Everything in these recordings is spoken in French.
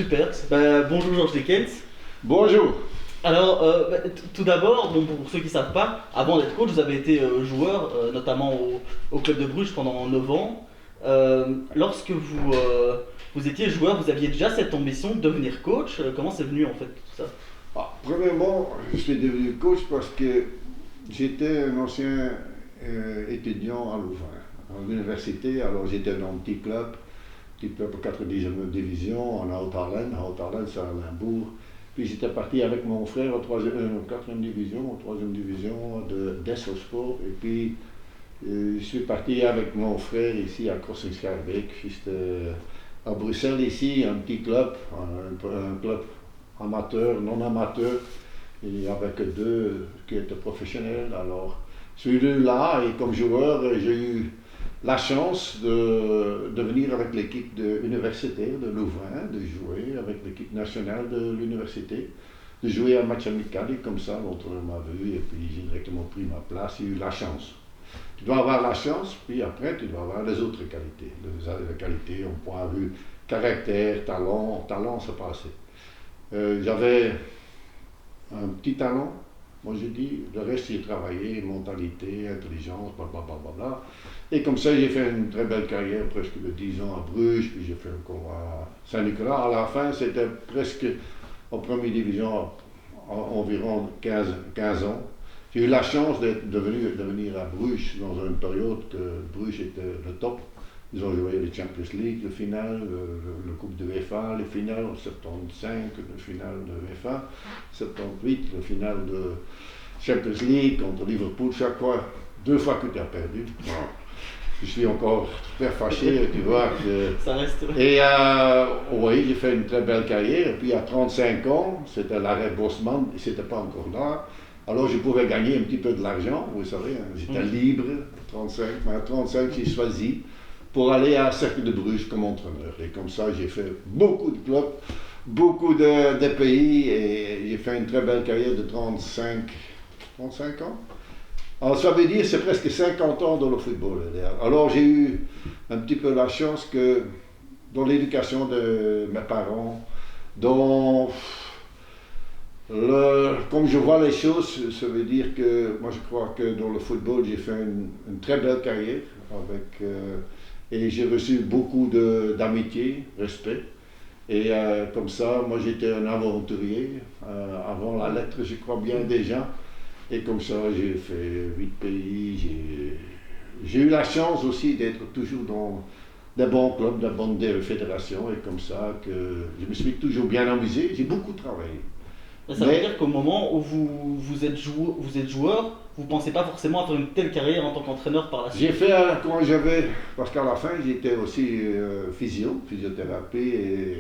Super. Bonjour Georges Dekens. Bonjour. Alors, tout d'abord, bon, pour ceux qui ne savent pas, avant d'être coach, vous avez été joueur, notamment au club de Bruges pendant 9 ans. Lorsque vous étiez joueur, vous aviez déjà cette ambition de devenir coach. Comment c'est venu en fait tout ça? Premièrement, je suis devenu coach parce que j'étais un ancien étudiant à Louvain, à l'université. Alors j'étais dans un petit club 4e division en Haute-Arlenne. Haute-Arlenne, c'est à Limbourg. Puis j'étais parti avec mon frère en 4e division, en 3e division d'Est au Sport. Et puis je suis parti avec mon frère ici à Crossing-Schaerbeek, juste à Bruxelles, ici, un petit club, un club amateur, non amateur, et avec deux qui étaient professionnels. Alors, je suis venu là et comme joueur, j'ai eu la chance de venir avec l'équipe universitaire de Louvain, de jouer avec l'équipe nationale de l'université, de jouer un match amical et comme ça, l'entraîneur m'a vu et puis j'ai directement pris ma place, j'ai eu la chance. Tu dois avoir la chance, puis après tu dois avoir les autres qualités. Les qualités, on point de vue caractère, talent, c'est pas assez. J'avais un petit talent, moi j'ai dit, le reste j'ai travaillé, mentalité, intelligence, blablabla. Et comme ça j'ai fait une très belle carrière, presque de 10 ans à Bruges, puis j'ai fait encore à Saint-Nicolas. À la fin c'était presque en première division environ 15 ans. J'ai eu la chance de venir à Bruges dans une période que Bruges était le top. Ils ont joué les Champions League, le final, le Coupe de UEFA, le final en 75, le final de UEFA, 78, le final de Champions League contre Liverpool, chaque fois, 2 fois que tu as perdu. Je suis encore très fâché, tu vois. Ça reste. Et oui, j'ai fait une très belle carrière. Et puis à 35 ans, c'était l'arrêt Bosman, et c'était pas encore là. Alors je pouvais gagner un petit peu de l'argent, vous savez, j'étais libre, 35, mais à 35 j'ai choisi pour aller à Cercle de Bruges comme entraîneur. Et comme ça j'ai fait beaucoup de clubs, beaucoup de pays et j'ai fait une très belle carrière de 35 ans. Alors ça veut dire c'est presque 50 ans dans le football. Alors j'ai eu un petit peu la chance que dans l'éducation de mes parents, comme je vois les choses, ça veut dire que moi je crois que dans le football j'ai fait une très belle carrière et j'ai reçu beaucoup d'amitié, respect. Et comme ça, moi j'étais un aventurier avant la lettre, je crois bien déjà. Et comme ça, j'ai fait 8 pays. J'ai eu la chance aussi d'être toujours dans des bons clubs, des bonnes fédérations. Et comme ça, que je me suis toujours bien amusé. J'ai beaucoup travaillé. Ça veut dire qu'au moment où vous êtes joueur, vous ne pensez pas forcément à faire une telle carrière en tant qu'entraîneur par la suite? J'ai fait quand parce qu'à la fin j'étais aussi physiothérapie et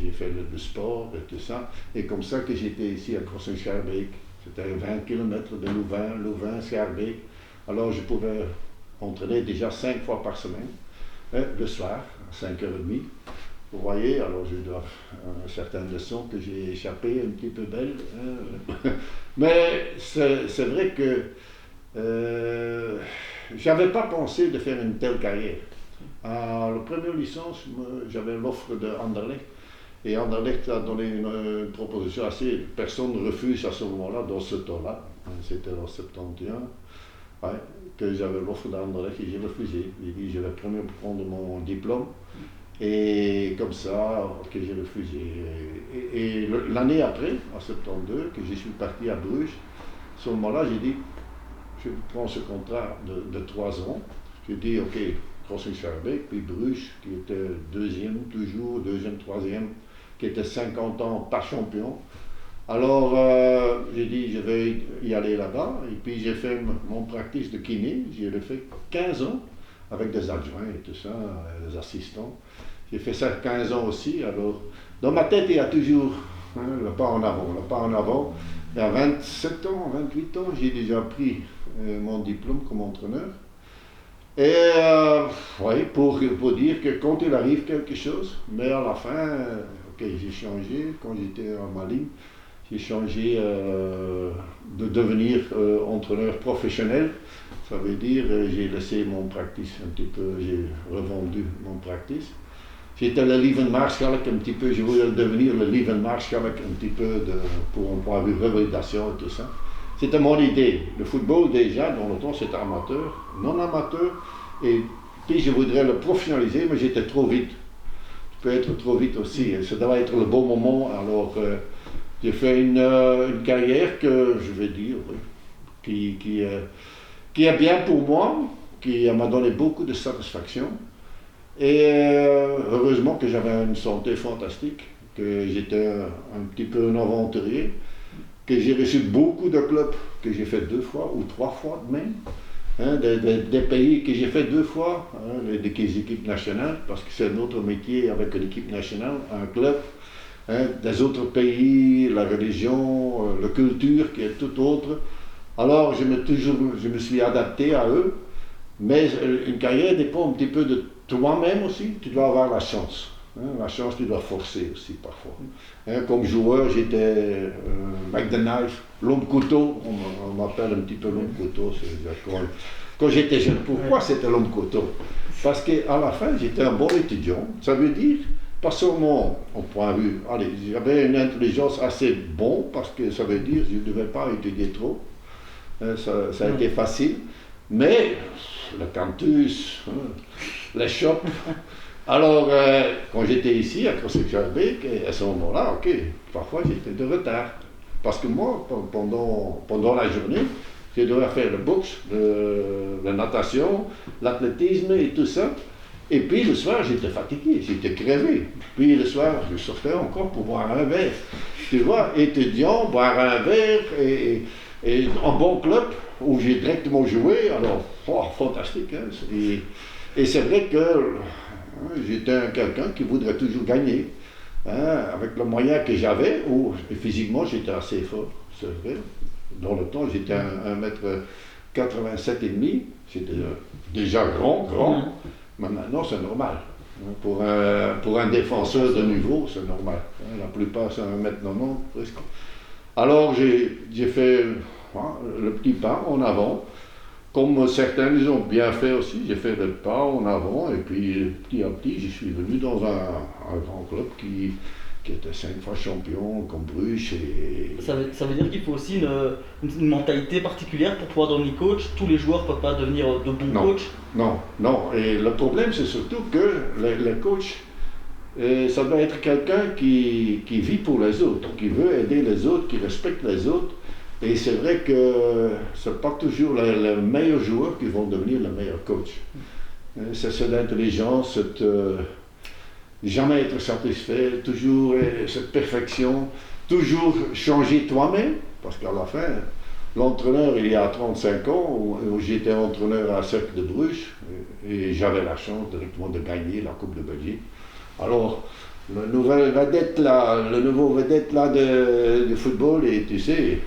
j'ai fait le sport et tout ça. Et comme ça que j'étais ici à Crossing-Schaerbeek. C'était 20 km de Louvain-Schaerbeek. Alors je pouvais entraîner déjà 5 fois par semaine, le soir à 5h30. Vous voyez, alors je dois certaines leçons que j'ai échappées un petit peu belles. Mais c'est vrai que j'avais pas pensé de faire une telle carrière. À la première licence, j'avais l'offre de Anderlecht. Et Anderlecht a donné une proposition assez. Personne ne refuse à ce moment-là, dans ce temps-là. C'était en 71. Ouais, que j'avais l'offre d'Anderlecht et j'ai refusé. J'ai dit je vais premièrement prendre mon diplôme et comme ça que j'ai refusé. Et l'année après, en 72, que je suis parti à Bruges, à ce moment-là j'ai dit je prends ce contrat de 3 ans. J'ai dit ok, Crossing-Schaerbeek, puis Bruges qui était toujours deuxième, troisième, qui était 50 ans pas champion. Alors, j'ai dit, je vais y aller là-bas. Et puis, j'ai fait mon practice de kiné. J'ai fait 15 ans avec des adjoints et tout ça, des assistants. J'ai fait ça 15 ans aussi. Alors, dans ma tête, il y a toujours le pas en avant, le pas en avant. Et à 27 ans, 28 ans, j'ai déjà pris mon diplôme comme entraîneur. Et oui, pour dire que quand il arrive quelque chose, mais à la fin, ok, j'ai changé quand j'étais en Mali. J'ai changé de devenir entraîneur professionnel. Ça veut dire j'ai laissé mon practice un petit peu, j'ai revendu mon practice. J'étais le Lievenmaarschalk un petit peu, je voulais devenir le Lievenmaarschalk un petit peu pour un point de vue revalidation et tout ça. C'était mon idée. Le football déjà, dans le temps, c'était amateur, non amateur, et puis je voudrais le professionnaliser, mais j'étais trop vite. Je peux être trop vite aussi, ça doit être le bon moment, alors j'ai fait une carrière que, je vais dire, oui, qui est bien pour moi, qui m'a donné beaucoup de satisfaction. Et heureusement que j'avais une santé fantastique, que j'étais un petit peu un aventurier, que j'ai reçu beaucoup de clubs, que j'ai fait 2 fois ou 3 fois même, hein, des pays que j'ai fait 2 fois, hein, des équipes nationales, parce que c'est notre métier avec une équipe nationale, un club, hein, des autres pays, la religion, la culture qui est tout autre. Alors je me suis adapté à eux, mais une carrière dépend un petit peu de toi-même aussi, tu dois avoir la chance. Hein, la chance, tu dois forcer aussi parfois. Hein, comme joueur, j'étais Mac the Knife, l'homme couteau, on m'appelle un petit peu l'homme couteau. Quand j'étais jeune, pourquoi c'était l'homme couteau? Parce qu'à la fin, j'étais un bon étudiant. Ça veut dire, pas seulement au point de vue, allez, j'avais une intelligence assez bonne, parce que ça veut dire que je ne devais pas étudier trop. Hein, ça a été facile. Mais le cantus, hein, les chopes. Alors, quand j'étais ici à Cross-Beek, à ce moment-là, ok, parfois j'étais de retard. Parce que moi, pendant la journée, je devais faire le boxe, la natation, l'athlétisme et tout ça. Et puis le soir, j'étais fatigué, j'étais crevé. Puis le soir, je sortais encore pour boire un verre. Tu vois, étudiant, boire un verre et un bon club où j'ai directement joué, alors, oh, fantastique. Hein, et c'est vrai que j'étais quelqu'un qui voudrait toujours gagner, hein, avec le moyen que j'avais, ou physiquement j'étais assez fort, c'est vrai. Dans le temps, j'étais 1m87 et demi, j'étais déjà grand, mais maintenant c'est normal. Pour un défenseur de niveau, c'est normal. La plupart c'est 1m90 presque. Alors j'ai fait le petit pas en avant, comme certains les ont bien fait aussi. J'ai fait le pas en avant et puis petit à petit je suis venu dans un grand club qui était 5 fois champion comme Bruges. Ça veut dire qu'il faut aussi une mentalité particulière pour pouvoir devenir coach. Tous les joueurs ne peuvent pas devenir de bons coachs. Non. Et le problème c'est surtout que les coachs, ça doit être quelqu'un qui vit pour les autres, qui veut aider les autres, qui respecte les autres. Et c'est vrai que ce n'est pas toujours les meilleurs joueurs qui vont devenir le meilleur coach. C'est cette intelligence, jamais être satisfait, toujours cette perfection, toujours changer toi-même, parce qu'à la fin, l'entraîneur, il y a 35 ans, où j'étais entraîneur à Cercle de Bruges, et j'avais la chance directement de gagner la Coupe de Belgique. Alors, le nouveau vedette là de football, et tu sais,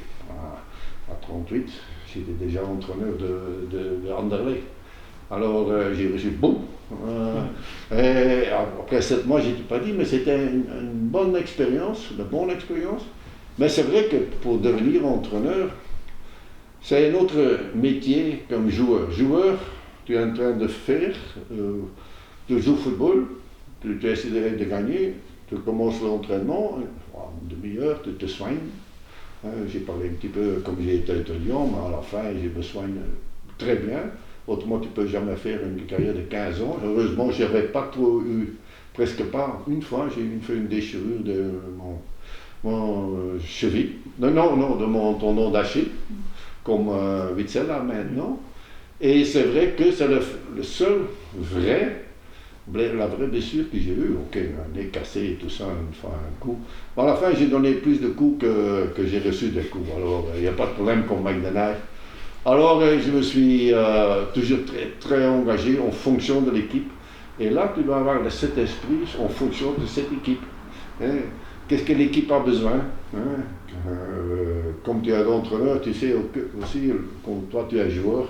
à 38, j'étais déjà entraîneur de Anderlecht. Alors j'ai reçu boum. Et après 7 mois, je n'étais pas dit, mais c'était une bonne expérience, Mais c'est vrai que pour devenir entraîneur, c'est un autre métier comme joueur. Joueur, tu es en train de faire, tu joues au football, tu essaies de gagner, tu commences l'entraînement, une demi-heure, tu te soignes. J'ai parlé un petit peu comme j'ai été étudiant, mais à la fin, je me soigne très bien. Autrement, tu ne peux jamais faire une carrière de 15 ans. Heureusement, je n'avais pas trop eu, presque pas. Une fois, j'ai fait une déchirure de mon cheville. Non, de mon tendon d'Achille, comme Witzel là maintenant. Et c'est vrai que c'est le seul la vraie blessure que j'ai eue. Ok, un nez cassé et tout ça, une fois un coup. À la fin, j'ai donné plus de coups que j'ai reçu des coups. Alors, il n'y a pas de problème comme Mac the Knife. Alors, je me suis toujours très, très engagé en fonction de l'équipe. Et là, tu dois avoir cet esprit en fonction de cette équipe. Hein? Qu'est-ce que l'équipe a besoin? Hein? Comme tu es entraîneur, tu sais aussi, quand toi tu es joueur,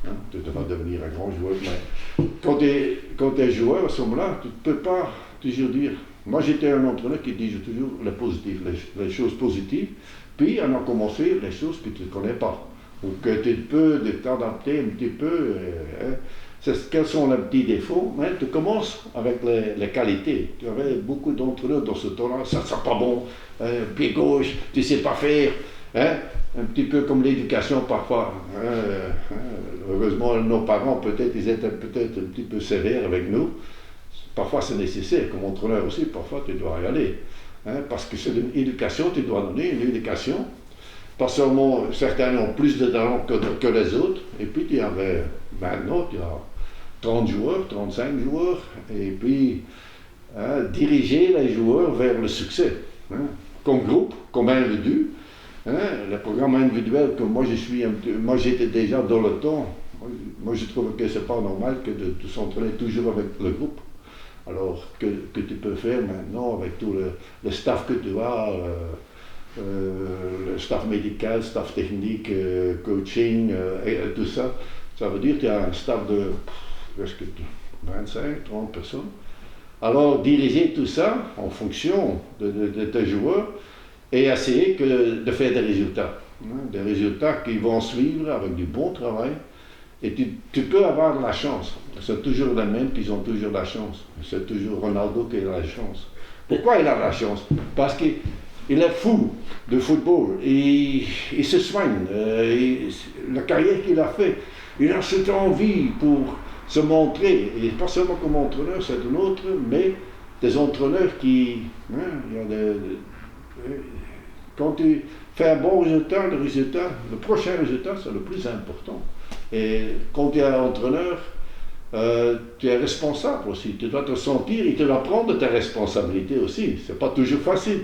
hein, tu vas devenir un grand joueur. Mais quand tu es joueur, à ce moment-là, tu ne peux pas toujours dire. Moi, j'étais un entraîneur qui dit toujours les choses positives. Puis, on a commencé les choses que tu ne connais pas. ou que tu peux t'adapter un petit peu. Quels sont les petits défauts? Mais tu commences avec les qualités. Tu avais beaucoup d'entraîneurs dans ce temps-là, ça sent pas bon, pied gauche, tu sais pas faire. Hein? Un petit peu comme l'éducation parfois. Heureusement, nos parents, peut-être, ils étaient peut-être un petit peu sévères avec nous. Parfois, c'est nécessaire. Comme entraîneur aussi, parfois, tu dois y aller. Parce que c'est une éducation, tu dois donner une éducation. Pas seulement, certains ont plus de talent que les autres. Et puis, tu avais, maintenant, tu as 30 joueurs, 35 joueurs. Et puis, diriger les joueurs vers le succès. Comme groupe, comme individu. Le programme individuel que moi moi j'étais déjà dans le temps, moi je trouve que c'est pas normal que de s'entraîner toujours avec le groupe. Alors que tu peux faire maintenant avec tout le staff que tu as, le staff médical, staff technique, coaching et tout ça, ça veut dire que tu as un staff de presque 25, 30 personnes. Alors diriger tout ça en fonction de tes joueurs, et essayer de faire des résultats qui vont suivre avec du bon travail. Et tu peux avoir de la chance. C'est toujours les mêmes qui ont toujours la chance. C'est toujours Ronaldo qui a la chance. Pourquoi il a la chance? Parce qu'il est fou de football. Il se soigne. La carrière qu'il a fait, il a cette envie pour se montrer. Et pas seulement comme entraîneur, c'est un autre, mais des entraîneurs qui... il y a quand tu fais un bon résultat, le prochain résultat, c'est le plus important. Et quand tu es un entraîneur, tu es responsable aussi. Tu dois te sentir et tu dois prendre tes responsabilités aussi. C'est pas toujours facile.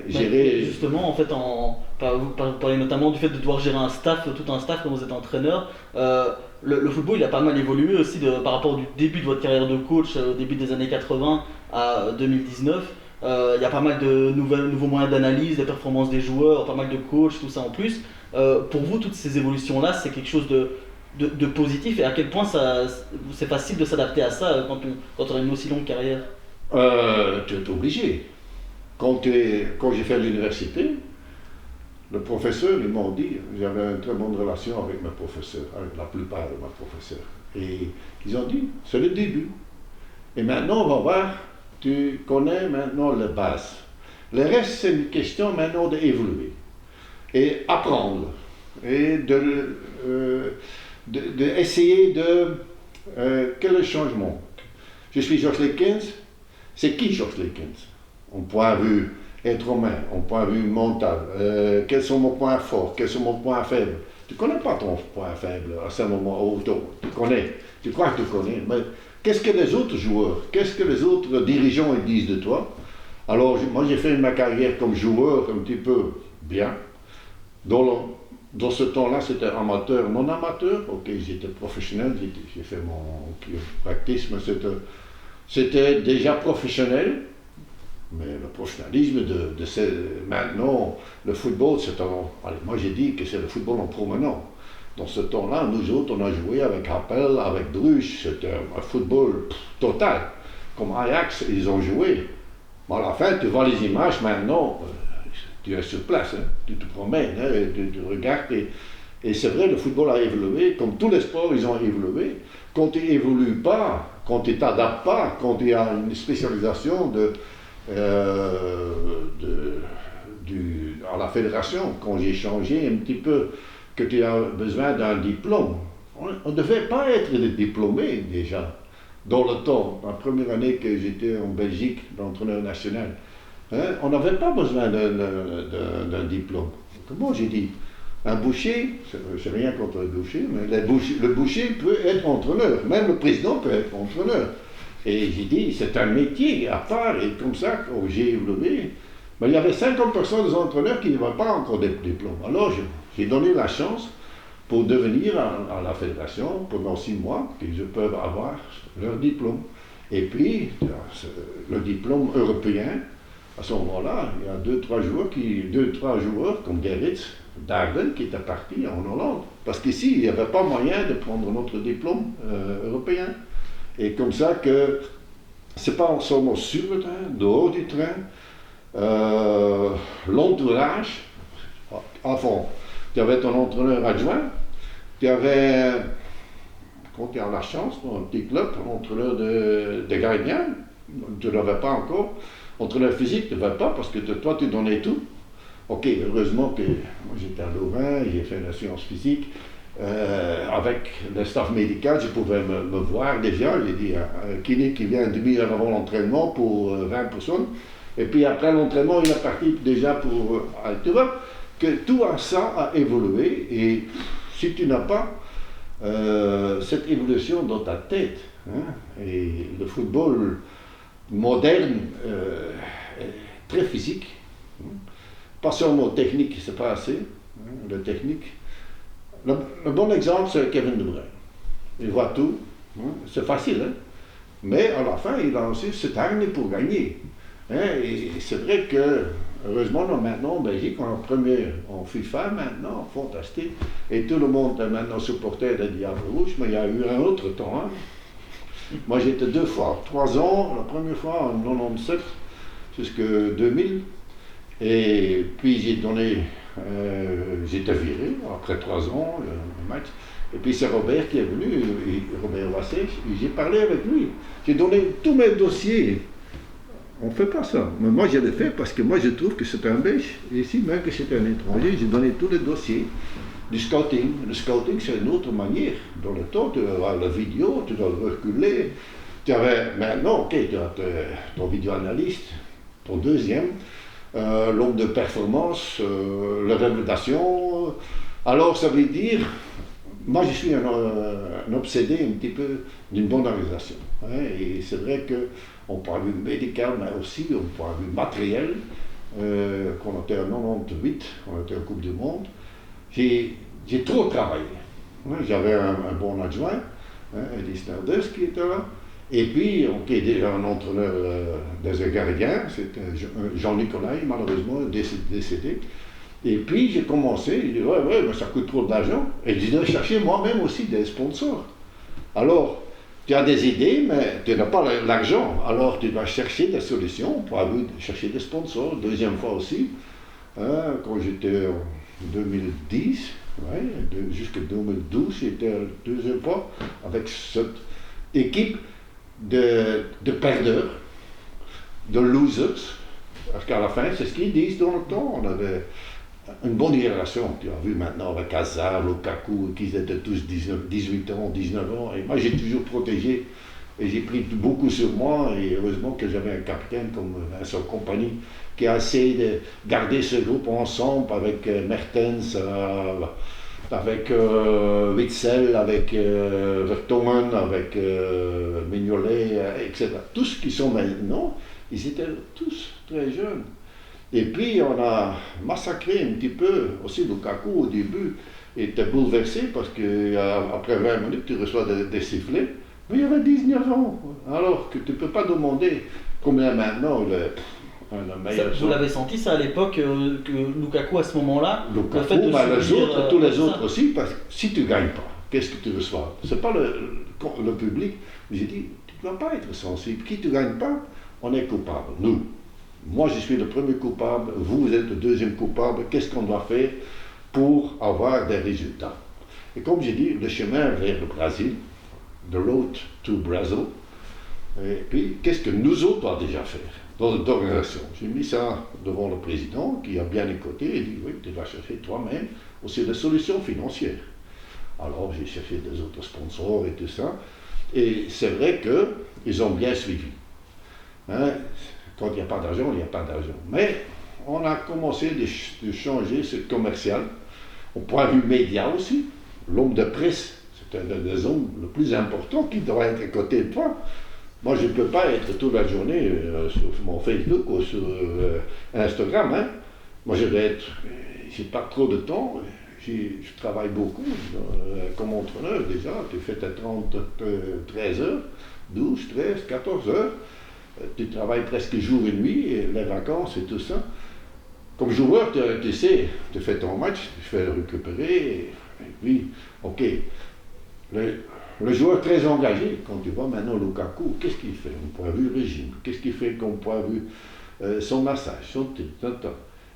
Gérer... Justement, en fait, vous parlez notamment du fait de devoir gérer un staff, tout un staff quand vous êtes entraîneur. Le football, il a pas mal évolué aussi par rapport du début de votre carrière de coach, au début des années 80 à 2019. Il y a pas mal de nouveaux moyens d'analyse, des performances des joueurs, pas mal de coachs, tout ça en plus. Pour vous, toutes ces évolutions-là, c'est quelque chose de positif, et à quel point c'est facile de s'adapter à ça quand on a une aussi longue carrière? Tu es obligé. Quand j'ai fait l'université, le professeur, ils m'ont dit, j'avais une très bonne relation avec mes professeurs, avec la plupart de mes professeurs. Et ils ont dit, c'est le début. Et maintenant, on va voir. Tu connais maintenant les bases. Le reste, c'est une question maintenant d'évoluer et apprendre et d'essayer quel est le changement. Je suis Georges Lekens. C'est qui Georges Lekens? En point de vue être humain, en point de vue mental. Quels sont mes points forts? Quels sont mes points faibles? Tu ne connais pas ton point faible à ce moment. Tu connais. Tu crois que tu connais. Mais qu'est-ce que les autres joueurs, qu'est-ce que les autres dirigeants ils disent de toi? Alors, moi j'ai fait ma carrière comme joueur un petit peu bien. Dans ce temps-là, c'était amateur, non amateur. Ok, j'étais professionnel, j'ai fait mon practice, mais c'était déjà professionnel. Mais le professionnalisme maintenant, le football, moi j'ai dit que c'est le football en promenant. Dans ce temps-là, nous autres, on a joué avec Appel, avec Bruges, c'était un football total. Comme Ajax, ils ont joué. Mais à la fin, tu vois les images maintenant, tu es sur place, tu te promènes, tu regardes. Et c'est vrai, le football a évolué, comme tous les sports, ils ont évolué. Quand tu n'évolues pas, quand tu ne t'adaptes pas, quand il y a une spécialisation à la fédération, quand j'ai changé un petit peu, que tu as besoin d'un diplôme. On ne devait pas être diplômé déjà. Dans le temps, la première année que j'étais en Belgique, l'entraîneur national, on n'avait pas besoin d'un diplôme. Comment j'ai dit? Un boucher, c'est rien contre le boucher, mais le boucher peut être entraîneur, même le président peut être entraîneur. Et j'ai dit, c'est un métier à part, et comme ça, quand j'ai évolué, mais il y avait 50% des entraîneurs qui n'avaient pas encore de diplôme. Alors j'ai donné la chance pour devenir à la fédération pendant 6 mois, qu'ils peuvent avoir leur diplôme. Et puis, le diplôme européen, à ce moment-là, il y a 2-3 joueurs comme Gerrits, Darden, qui étaient partis en Hollande. Parce qu'ici, il n'y avait pas moyen de prendre notre diplôme européen. Et comme ça que, c'est pas seulement sur le train, dehors du train, l'entourage, avant, Tu avais ton entraîneur adjoint, tu avais, quand tu as la chance, dans un petit club, un entraîneur de gardien, tu ne l'avais pas encore. Entraîneur physique, tu ne l'avais pas parce que toi, tu donnais tout. Ok, heureusement que moi j'étais à Louvain, j'ai fait la science physique. Avec le staff médical, je pouvais me voir déjà. J'ai dit un kiné qui vient une demi-heure avant l'entraînement pour 20 personnes. Et puis après l'entraînement, il est parti déjà pour. Tu vois que tout ça a évolué. Et si tu n'as pas cette évolution dans ta tête, hein, et le football moderne est très physique, hein, pas seulement technique, c'est pas assez. Hein, la technique. Le bon exemple, c'est Kevin De Bruyne. Il voit tout, hein, c'est facile, hein, mais à la fin, il a aussi cette hargne pour gagner. Hein, et c'est vrai que, heureusement, maintenant en Belgique, on est premier en FIFA, maintenant, fantastique, et tout le monde est maintenant supporter des Diables Rouges, mais il y a eu un autre temps. Hein. Moi, j'étais 2 fois, 3 ans, la première fois en 97 jusqu'en 2000, et puis j'étais viré après 3 ans, le match. Et puis c'est Robert qui est venu, Robert Wassé, j'ai parlé avec lui. J'ai donné tous mes dossiers. On ne fait pas ça. Mais moi je l'ai fait parce que moi je trouve que c'est un Belge. Et ici, même que c'est un étranger, j'ai donné tous les dossiers du scouting. Le scouting, c'est une autre manière. Dans le temps, tu dois avoir la vidéo, tu dois reculer. Maintenant, ok, tu as ton vidéo-analyste, ton deuxième. L'homme de performance, la révélation. Alors ça veut dire, moi je suis un obsédé un petit peu d'une bonne organisation. Hein, et c'est vrai qu'au point de vue médical, mais aussi au point de vue matériel, quand on était en 98, on était en Coupe du Monde, j'ai trop travaillé. Hein, j'avais un bon adjoint, hein, Eddie Snerders qui était là. Et puis, ok, déjà un entraîneur des gardiens, c'était Jean-Nicolas, malheureusement décédé. Et puis j'ai commencé, il dit ouais, mais ça coûte trop d'argent. Et je dois chercher moi-même aussi des sponsors. Alors, tu as des idées, mais tu n'as pas l'argent. Alors tu dois chercher des solutions pour chercher des sponsors. Deuxième fois aussi, hein, quand j'étais en 2010, ouais, jusqu'à 2012, j'étais la deuxième fois avec cette équipe de perdeurs, de losers, parce qu'à la fin, c'est ce qu'ils disent dans le temps. On avait une bonne génération. Tu as vu maintenant avec Hazard, Lukaku, qu'ils étaient tous 18 ans, 19 ans. Et moi, j'ai toujours protégé et j'ai pris beaucoup sur moi. Et heureusement que j'avais un capitaine comme Vincent Kompany qui a essayé de garder ce groupe ensemble avec Mertens, avec Witzel, avec Vertonghen, avec Mignolet, etc. Tous qui sont maintenant, ils étaient tous très jeunes. Et puis on a massacré un petit peu, aussi Lukaku au début était bouleversé parce qu'après 20 minutes tu reçois des sifflets, mais il avait 19 ans. Alors que tu ne peux pas demander combien maintenant vous l'avez senti ça à l'époque, que Lukaku à ce moment-là, le fait de tous les autres aussi, parce que si tu ne gagnes pas, qu'est-ce que tu reçois? Ce n'est pas le public. J'ai dit, tu ne dois pas être sensible. Qui ne gagne pas, on est coupable. Nous. Moi, je suis le premier coupable, vous êtes le deuxième coupable. Qu'est-ce qu'on doit faire pour avoir des résultats? Et comme j'ai dit, le chemin vers le Brésil, the road to Brazil, et puis qu'est-ce que nous autres doit déjà faire dans notre organisation? J'ai mis ça devant le président qui a bien écouté et dit oui, tu dois chercher toi-même aussi des solutions financières. Alors j'ai cherché des autres sponsors et tout ça. Et c'est vrai qu'ils ont bien suivi. Hein? Quand il n'y a pas d'argent, il n'y a pas d'argent. Mais on a commencé de changer ce commercial. Au point de vue média aussi, l'homme de presse, c'est un des hommes le plus important qui doit être à côté de toi. Moi, je ne peux pas être toute la journée sur mon Facebook ou sur Instagram. Hein. Moi, je vais être. J'ai pas trop de temps. Je travaille beaucoup comme entraîneur déjà. Tu fais tes 13 heures, 12, 13, 14 heures. Tu travailles presque jour et nuit, et les vacances et tout ça. Comme joueur, tu sais, tu fais ton match, tu fais récupérer, et puis, ok. Le joueur très engagé, quand tu vois maintenant Lukaku, qu'est-ce qu'il fait? On point de vue régime, qu'est-ce qu'il fait comme point de vue son massage, son truc,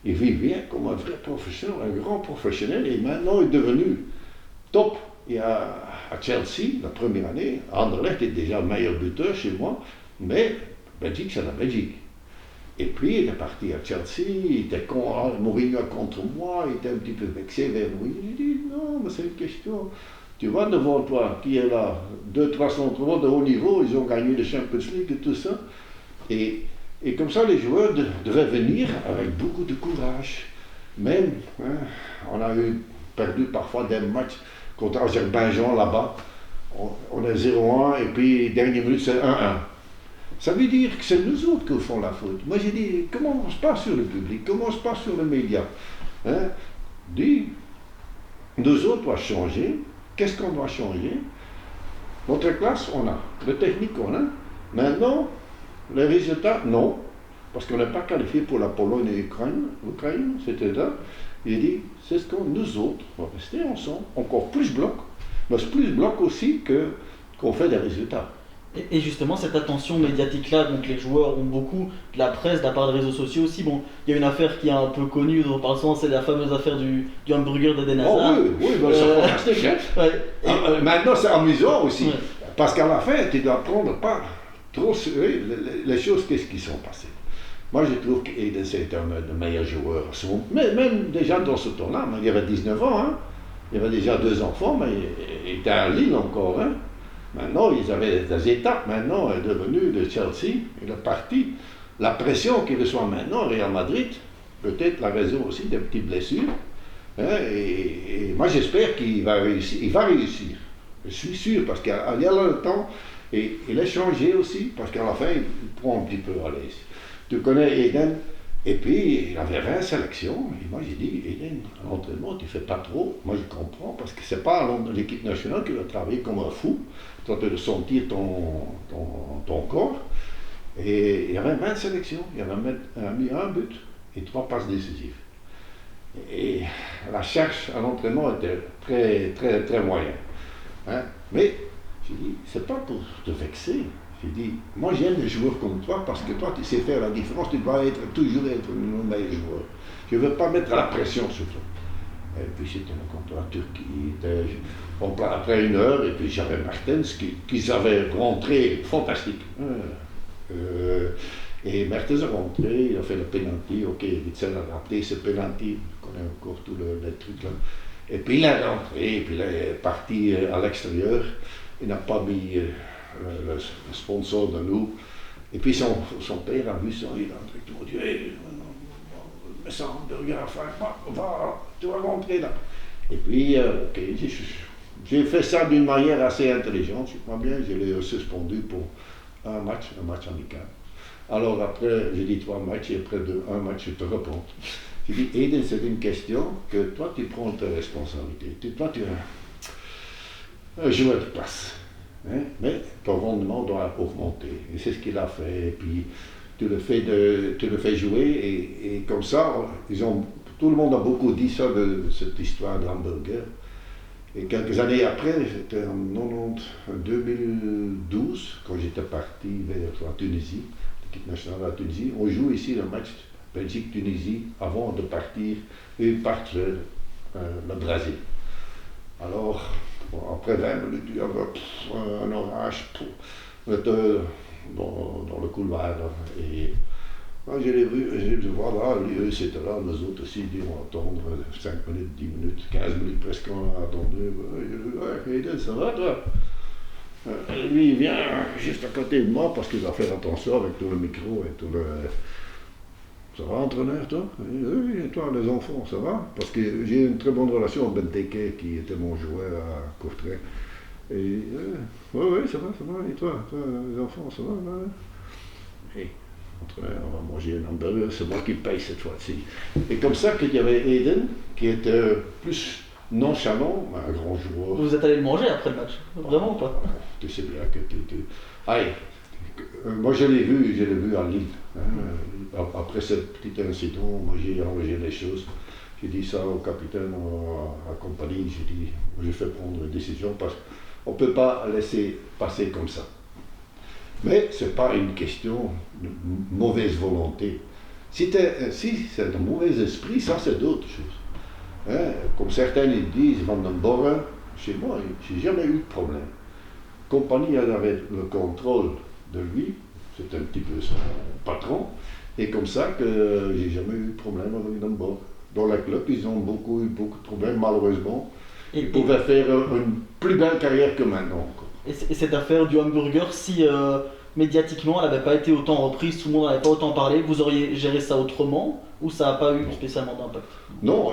il vivait comme un vrai professionnel, un grand professionnel, et maintenant il est devenu top. Et à Chelsea, la première année, Anderlecht était déjà le meilleur buteur chez moi, mais Belgique, c'est la Belgique. Et puis il est parti à Chelsea, il était Mourinho contre moi, il était un petit peu vexé vers moi. Il dit non, mais c'est une question. Tu vois devant toi qui est là, 2-3 centres de haut niveau, ils ont gagné le Champions League et tout ça. Et comme ça, les joueurs devaient venir avec beaucoup de courage. Même, hein, on a perdu parfois des matchs contre Azerbaïdjan là-bas. On est 0-1 et puis dernière minute c'est 1-1. Ça veut dire que c'est nous autres qui font la faute. Moi j'ai dit, commence pas sur le public, commence pas sur les médias. Hein? Dis, nous autres doivent changer. Qu'est-ce qu'on doit changer? Notre classe, on a. Le technique, on a. Maintenant, les résultats, non. Parce qu'on n'est pas qualifié pour la Pologne et l'Ukraine, c'était là. Il dit, c'est ce qu'on nous autres, on va rester ensemble, encore plus bloc, mais plus bloc aussi qu'on fait des résultats. Et justement, cette attention médiatique-là, donc les joueurs ont beaucoup de la presse, de la part des réseaux sociaux aussi. Bon, il y a une affaire qui est un peu connue, dont on parle souvent, c'est la fameuse affaire du hamburger d'Eden Hazard. Oh oui, ben, c'est fantastique. Hein? Ouais. Maintenant, c'est amusant aussi, ouais. Parce qu'à la fin, tu dois prendre pas trop les choses, qu'est-ce qui sont passées. Moi, je trouve qu'Eden, c'est un des meilleurs joueurs. Mais même déjà dans ce temps-là, il avait 19 ans, hein? Il avait déjà 2 enfants, mais il était à Lille encore. Hein? Maintenant, ils avaient des étapes. Maintenant, il est devenu de Chelsea, il est parti. La pression qu'il reçoit maintenant, Real Madrid, peut-être la raison aussi des petites blessures. Hein? Et moi, j'espère qu'il va réussir. Il va réussir. Je suis sûr, parce qu'il y a le temps, et il a changé aussi, parce qu'à la fin, il prend un petit peu à l'aise. Tu connais Eden, et puis il avait 20 sélections, et moi j'ai dit, Eden, à l'entraînement, tu fais pas trop. Moi je comprends, parce que c'est pas l'équipe nationale qui va travailler comme un fou, tu dois sentir ton corps. Et il y avait 20 sélections, il avait mis un but et 3 passes décisives. Et la charge à l'entraînement était très, très, très moyenne. Hein? Mais j'ai dit, c'est pas pour te vexer. J'ai dit, moi j'aime les joueurs comme toi parce que toi tu sais faire la différence, tu dois toujours être le meilleur joueur. Je ne veux pas mettre la pression sur toi. Et puis c'était contre la Turquie, après 1 heure, et puis j'avais Mertens qui avait rentré fantastique. Et Mertens a rentré, il a fait le penalty, ok, Witzel a raté ce penalty, je connais encore tous les trucs là. Et puis il est rentré, et puis il est parti à l'extérieur, il n'a pas mis le sponsor de nous. Et puis son père a vu ça, il a directement dit, hey, mais ça, hamburger à faire, tu vas rentrer là. Et puis, ok, j'ai fait ça d'une manière assez intelligente, je crois bien, je l'ai suspendu pour un match amical. Alors après, j'ai dit 3 matchs, et après un match, je te réponds. J'ai dit, Eden, c'est une question que toi, tu prends tes responsabilités. Toi, tu es un joueur de place. Hein? Mais ton rendement doit augmenter. Et c'est ce qu'il a fait. Et puis, tu le fais jouer. Et comme ça, tout le monde a beaucoup dit ça de cette histoire d'hamburger. Et quelques années après, c'était en 2012, quand j'étais parti vers la Tunisie, l'équipe nationale de la Tunisie, on joue ici le match Belgique-Tunisie avant de partir, et ils partent le Brésil. Alors, après 20 minutes, il y avait un orage dans le couloir. Et je l'ai vu, voilà, eux c'était là, nous autres aussi, on va attendre 5 minutes, 10 minutes, 15 minutes presque, on a attendu. Je dis, ça va toi? Lui, il vient juste à côté de moi parce qu'il va faire attention avec tout le micro et tout le. Ça va, entraîneur, toi? Oui, et toi, les enfants, ça va? Parce que j'ai une très bonne relation avec Benteke, qui était mon joueur à Courtrai. Et oui, ça va, et toi, les enfants, ça va? Et entraîneur, on va manger un hamburger, c'est moi qui paye cette fois-ci. Et comme ça qu'il y avait Eden, qui était plus nonchalant, un grand joueur. Vous êtes allé le manger après le match? Vraiment ou pas? Tu sais bien que Allez, moi je l'ai vu à Lille. Hein. Après ce petit incident, moi j'ai arrangé les choses. J'ai dit ça au capitaine, à la compagnie, j'ai dit, je fais prendre une décision parce qu'on ne peut pas laisser passer comme ça. Mais ce n'est pas une question de mauvaise volonté. Si c'est un mauvais esprit, ça c'est d'autres choses. Hein? Comme certains ils disent, Van den Borre, chez moi, j'ai jamais eu de problème. Compagnie avait le contrôle de lui, c'est un petit peu son patron, et comme ça que j'ai jamais eu de problème avec Van den Borre. Dans la club, ils ont eu beaucoup de problèmes, malheureusement. Ils pouvaient faire une plus belle carrière que maintenant. Et cette affaire du hamburger, si médiatiquement elle n'avait pas été autant reprise, tout le monde n'avait pas autant parlé, vous auriez géré ça autrement ou ça n'a pas eu spécialement d'impact? Non,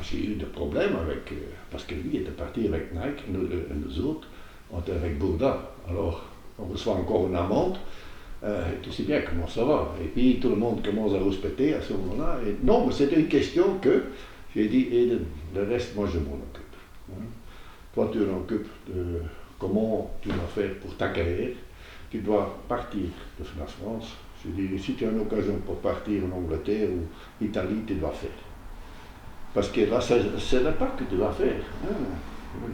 j'ai eu des problèmes avec. Parce que lui était parti avec Nike, nous autres, on était avec Burda. Alors, on reçoit encore une amende. Tu sais bien comment ça va. Et puis tout le monde commence à respecter à ce moment-là. Et non, mais c'était une question que j'ai dit, Eden, le reste, moi je m'en occupe. Hein. Toi, tu t'en occupes de comment tu vas faire pour ta carrière. Tu dois partir de la France. Je dis, si tu as une occasion pour partir en Angleterre ou Italie, tu dois faire. Parce que là, c'est l'impact que tu dois faire. Hein.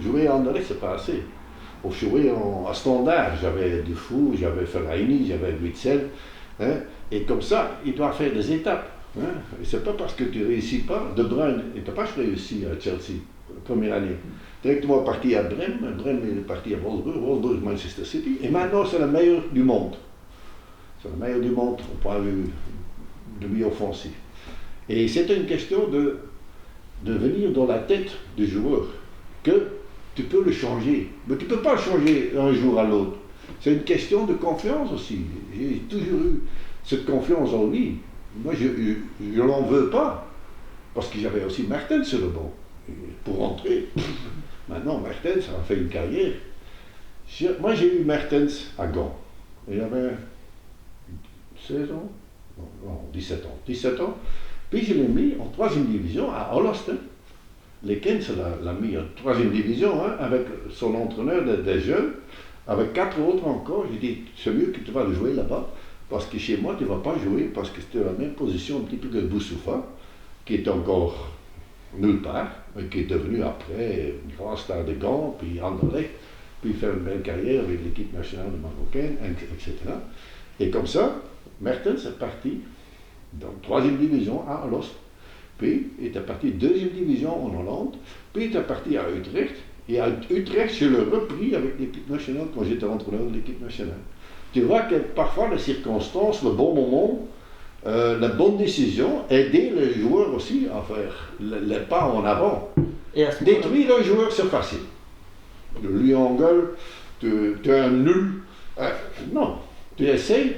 Jouer en André, c'est pas assez. Pour jouer à standard, j'avais du fou, j'avais Fellaini, j'avais Witzel. Hein. Et comme ça, il doit faire des étapes. Hein. Et c'est pas parce que tu ne réussis pas. De Bruyne, il n'a pas réussi à Chelsea, la première année. Directement parti à Brême, il est parti à Wolfsburg, Manchester City. Et maintenant, c'est le meilleur du monde. C'est le meilleur du monde au point de vue de vie offensif. Et c'est une question de venir dans la tête du joueur, que tu peux le changer, mais tu ne peux pas le changer d'un jour à l'autre. C'est une question de confiance aussi. J'ai toujours eu cette confiance en lui. Moi, je ne l'en veux pas, parce que j'avais aussi Mertens sur le banc. Pour rentrer, maintenant Mertens a fait une carrière. Moi, j'ai eu Mertens à Gand. Il avait 16 ans, non, 17 ans. 17 ans. Puis je l'ai mis en 3e division à Holst. Lekens l'a mis en 3e division hein, avec son entraîneur des jeunes, avec 4 autres encore. J'ai dit, c'est mieux que tu vas le jouer là-bas, parce que chez moi, tu ne vas pas jouer, parce que c'était la même position un petit peu que Boussoufa, qui est encore nulle part, mais qui est devenu après une grande star de Gand, puis Anderlecht, puis faire une belle carrière avec l'équipe nationale marocaine, etc. Et comme ça, Mertens est parti dans 3e division à Alost. Puis il était parti 2e division en Hollande, puis il était parti à Utrecht. Et à Utrecht, je l'ai repris avec l'équipe nationale quand j'étais entraîneur de l'équipe nationale. Tu vois que parfois les circonstances, le bon moment, la bonne décision, aider les joueurs aussi à faire les pas en avant. Détruire un joueur, c'est facile. Lui engueule, tu es un nul. Non, tu essayes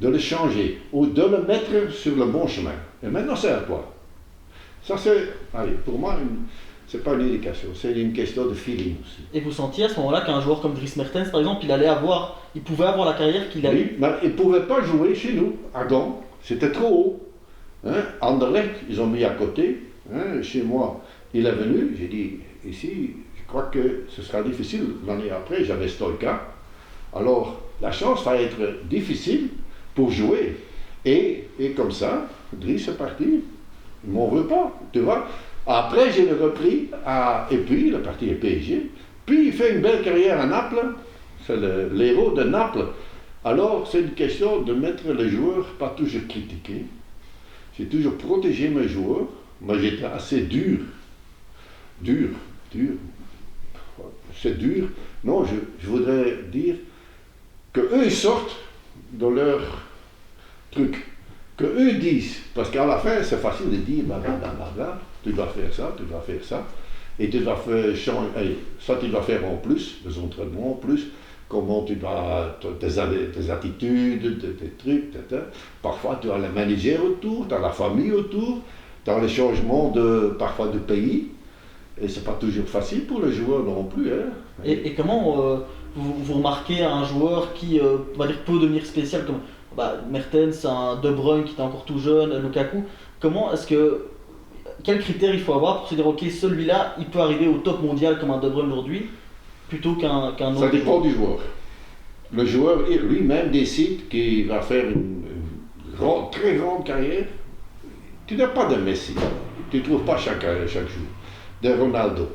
de le changer ou de le mettre sur le bon chemin. Et maintenant, c'est à toi. Ça, c'est, pour moi, c'est pas une éducation, c'est une question de feeling aussi. Et vous sentiez à ce moment-là qu'un joueur comme Dries Mertens, par exemple, il pouvait avoir la carrière qu'il a eue? Oui, mais il ne pouvait pas jouer chez nous, à Gand. C'était trop haut. Hein? Anderlecht, ils ont mis à côté. Hein? Chez moi, il est venu. J'ai dit, ici, je crois que ce sera difficile. L'année après, j'avais Stoïka. Alors, la chance va être difficile pour jouer. Et comme ça, Dries est parti. Il ne m'en veut pas, tu vois. Après, je l'ai repris, et puis il est parti au PSG. Puis il fait une belle carrière à Naples. C'est l'héros de Naples. Alors, c'est une question de mettre les joueurs, pas toujours critiquer. J'ai toujours protégé mes joueurs. Moi, j'étais assez dur. Dur. C'est dur. Non, je voudrais dire qu'eux, ils sortent de leur truc. Qu'eux disent, parce qu'à la fin, c'est facile de dire, blablabla, tu dois faire ça, et tu dois faire changer, ça tu dois faire en plus, des entraînements en plus, comment tu dois, tes attitudes, tes trucs, parfois tu as le manager autour, tu as la famille autour, tu as les changements parfois de pays, et c'est pas toujours facile pour le joueur non plus. Hein. Et comment vous remarquez un joueur qui, on va dire, peut devenir spécial comme Mertens, un De Bruyne qui était encore tout jeune, Lukaku, quels critères il faut avoir pour se dire ok, celui-là il peut arriver au top mondial comme un De Bruyne aujourd'hui plutôt qu'un autre? Ça dépend du joueur. Le joueur lui-même décide qu'il va faire une très grande carrière. Tu n'as pas de Messi, tu ne trouves pas chaque jour. De Ronaldo,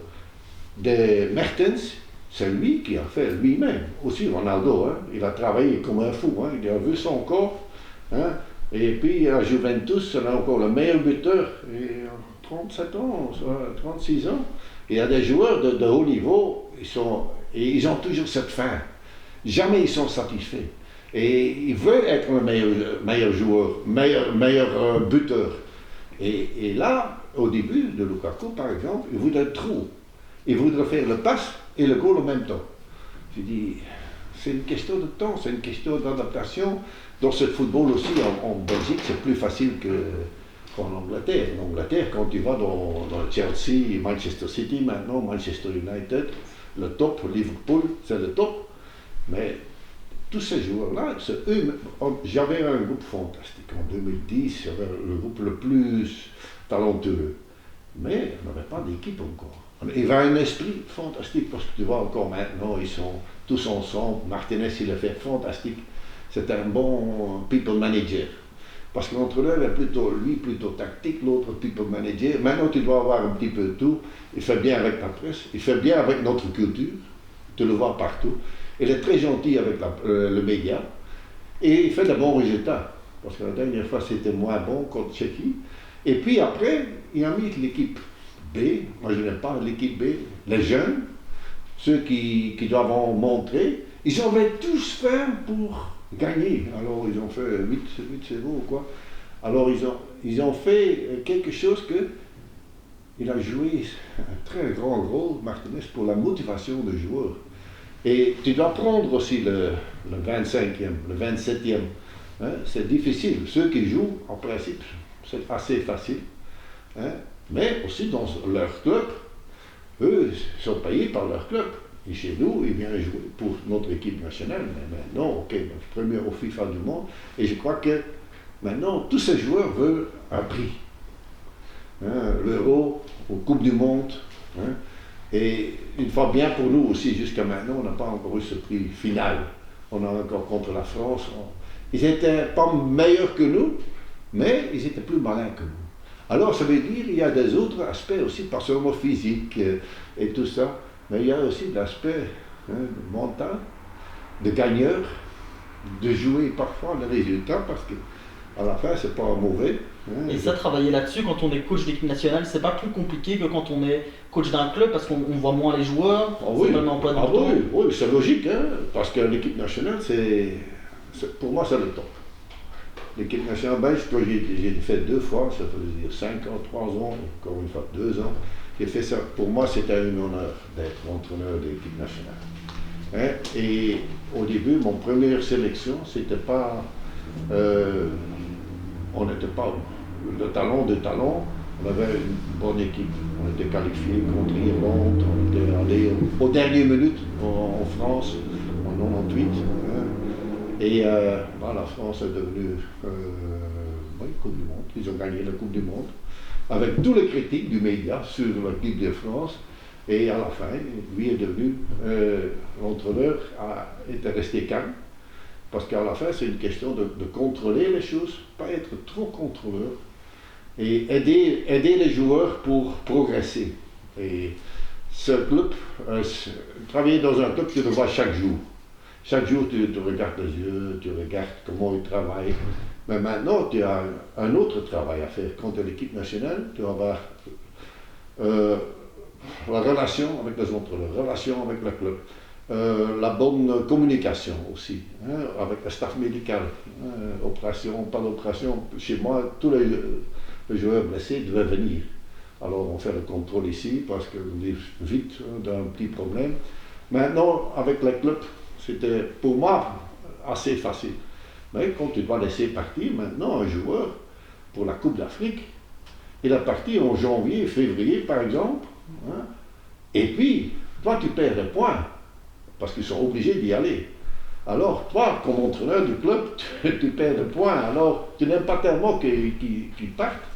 de Mertens, c'est lui qui a fait lui-même. Aussi Ronaldo, hein, il a travaillé comme un fou, hein, il a vu son corps. Hein, Et puis à Juventus, on a encore le meilleur buteur, et 37 ans, soit 36 ans. Et il y a des joueurs de haut niveau, et ils ont toujours cette faim. Jamais ils sont satisfaits. Et ils veulent être le meilleur joueur, meilleur buteur. Et là, au début de Lukaku, par exemple, il voudrait trop. Il voudrait faire le passe et le goal en même temps. Je dis, c'est une question de temps, c'est une question d'adaptation. Dans ce football aussi, en Belgique, c'est plus facile qu'en Angleterre. En Angleterre, quand tu vas dans Chelsea, Manchester City, maintenant Manchester United, le top, Liverpool, c'est le top. Mais tous ces joueurs-là, j'avais un groupe fantastique. En 2010, j'avais le groupe le plus talentueux. Mais on n'avait pas d'équipe encore. Il y avait un esprit fantastique parce que tu vois encore maintenant, ils sont tous ensemble. Martinez, il a fait fantastique. C'est un bon people manager. Parce que l'entraîneur est plutôt tactique, l'autre people manager. Maintenant, tu dois avoir un petit peu de tout. Il fait bien avec la presse, il fait bien avec notre culture. Tu le vois partout. Il est très gentil avec le média. Et il fait de bons résultats. Parce que la dernière fois, c'était moins bon contre Tchéquie. Et puis après, il a mis l'équipe B. Moi, je n'aime pas l'équipe B. Les jeunes, ceux qui doivent en montrer, ils avaient tous fait pour gagner. Alors, ils ont fait 8-0 ou quoi. Alors, ils ont fait quelque chose que il a joué un très grand rôle, Martinez, pour la motivation des joueurs. Et tu dois prendre aussi le 25e, le 27e. Hein, c'est difficile. Ceux qui jouent, en principe, c'est assez facile. Hein, mais aussi dans leur club, eux sont payés par leur club. Et chez nous, ils viennent jouer pour notre équipe nationale. Mais maintenant, ok, premier au FIFA du monde. Et je crois que maintenant, tous ces joueurs veulent un prix. Hein, l'Euro, aux Coupes du Monde. Hein, et une fois bien pour nous aussi, jusqu'à maintenant, on n'a pas encore eu ce prix final. On a encore contre la France. Ils n'étaient pas meilleurs que nous, mais ils étaient plus malins que nous. Alors ça veut dire qu'il y a des autres aspects aussi, pas seulement physique et tout ça, mais il y a aussi l'aspect mental, de gagneur, de jouer parfois le résultat, parce qu'à la fin, c'est pas mauvais. Et ça, travailler là-dessus, quand on est coach d'équipe nationale, c'est pas plus compliqué que quand on est coach d'un club, parce qu'on voit moins les joueurs, oui. C'est pas un emploi de temps. Oui, c'est logique, hein, parce que l'équipe nationale, pour moi, c'est le top. L'équipe nationale belge, que j'ai fait 2 fois, ça veut dire 5 ans, 3 ans, encore une fois 2 ans. J'ai fait ça. Pour moi, c'était un honneur d'être entraîneur de l'équipe nationale. Hein? Et au début, mon première sélection, c'était pas. On n'était pas le talent de talent. On avait une bonne équipe. On était qualifié contre l'Irlande. On était allé aux dernières minutes en France, en 98. Hein? Et la France est devenue Coupe du Monde. Ils ont gagné la Coupe du Monde avec tous les critiques du média sur l'équipe de France. Et à la fin, lui est devenu l'entraîneur, était resté calme. Parce qu'à la fin, c'est une question de contrôler les choses, pas être trop contrôleur. Et aider les joueurs pour progresser. Et ce club, travailler dans un club, tu le vois chaque jour. Chaque jour, tu regardes les yeux, tu regardes comment ils travaillent. Mais maintenant, tu as un autre travail à faire. Quand tu es l'équipe nationale, tu vas avoir la relation avec les entraîneurs, la relation avec le club, la bonne communication aussi, hein, avec le staff médical. Opération, pas d'opération. Chez moi, tous les joueurs blessés devaient venir. Alors, on fait le contrôle ici parce qu'on est vite d'un petit problème. Maintenant, avec le club, c'était pour moi assez facile. Mais quand tu dois laisser partir maintenant un joueur pour la Coupe d'Afrique, il est parti en janvier, février par exemple, hein, et puis toi tu perds des points parce qu'ils sont obligés d'y aller. Alors toi, comme entraîneur du club, tu perds des points, alors tu n'aimes pas tellement qu'ils partent.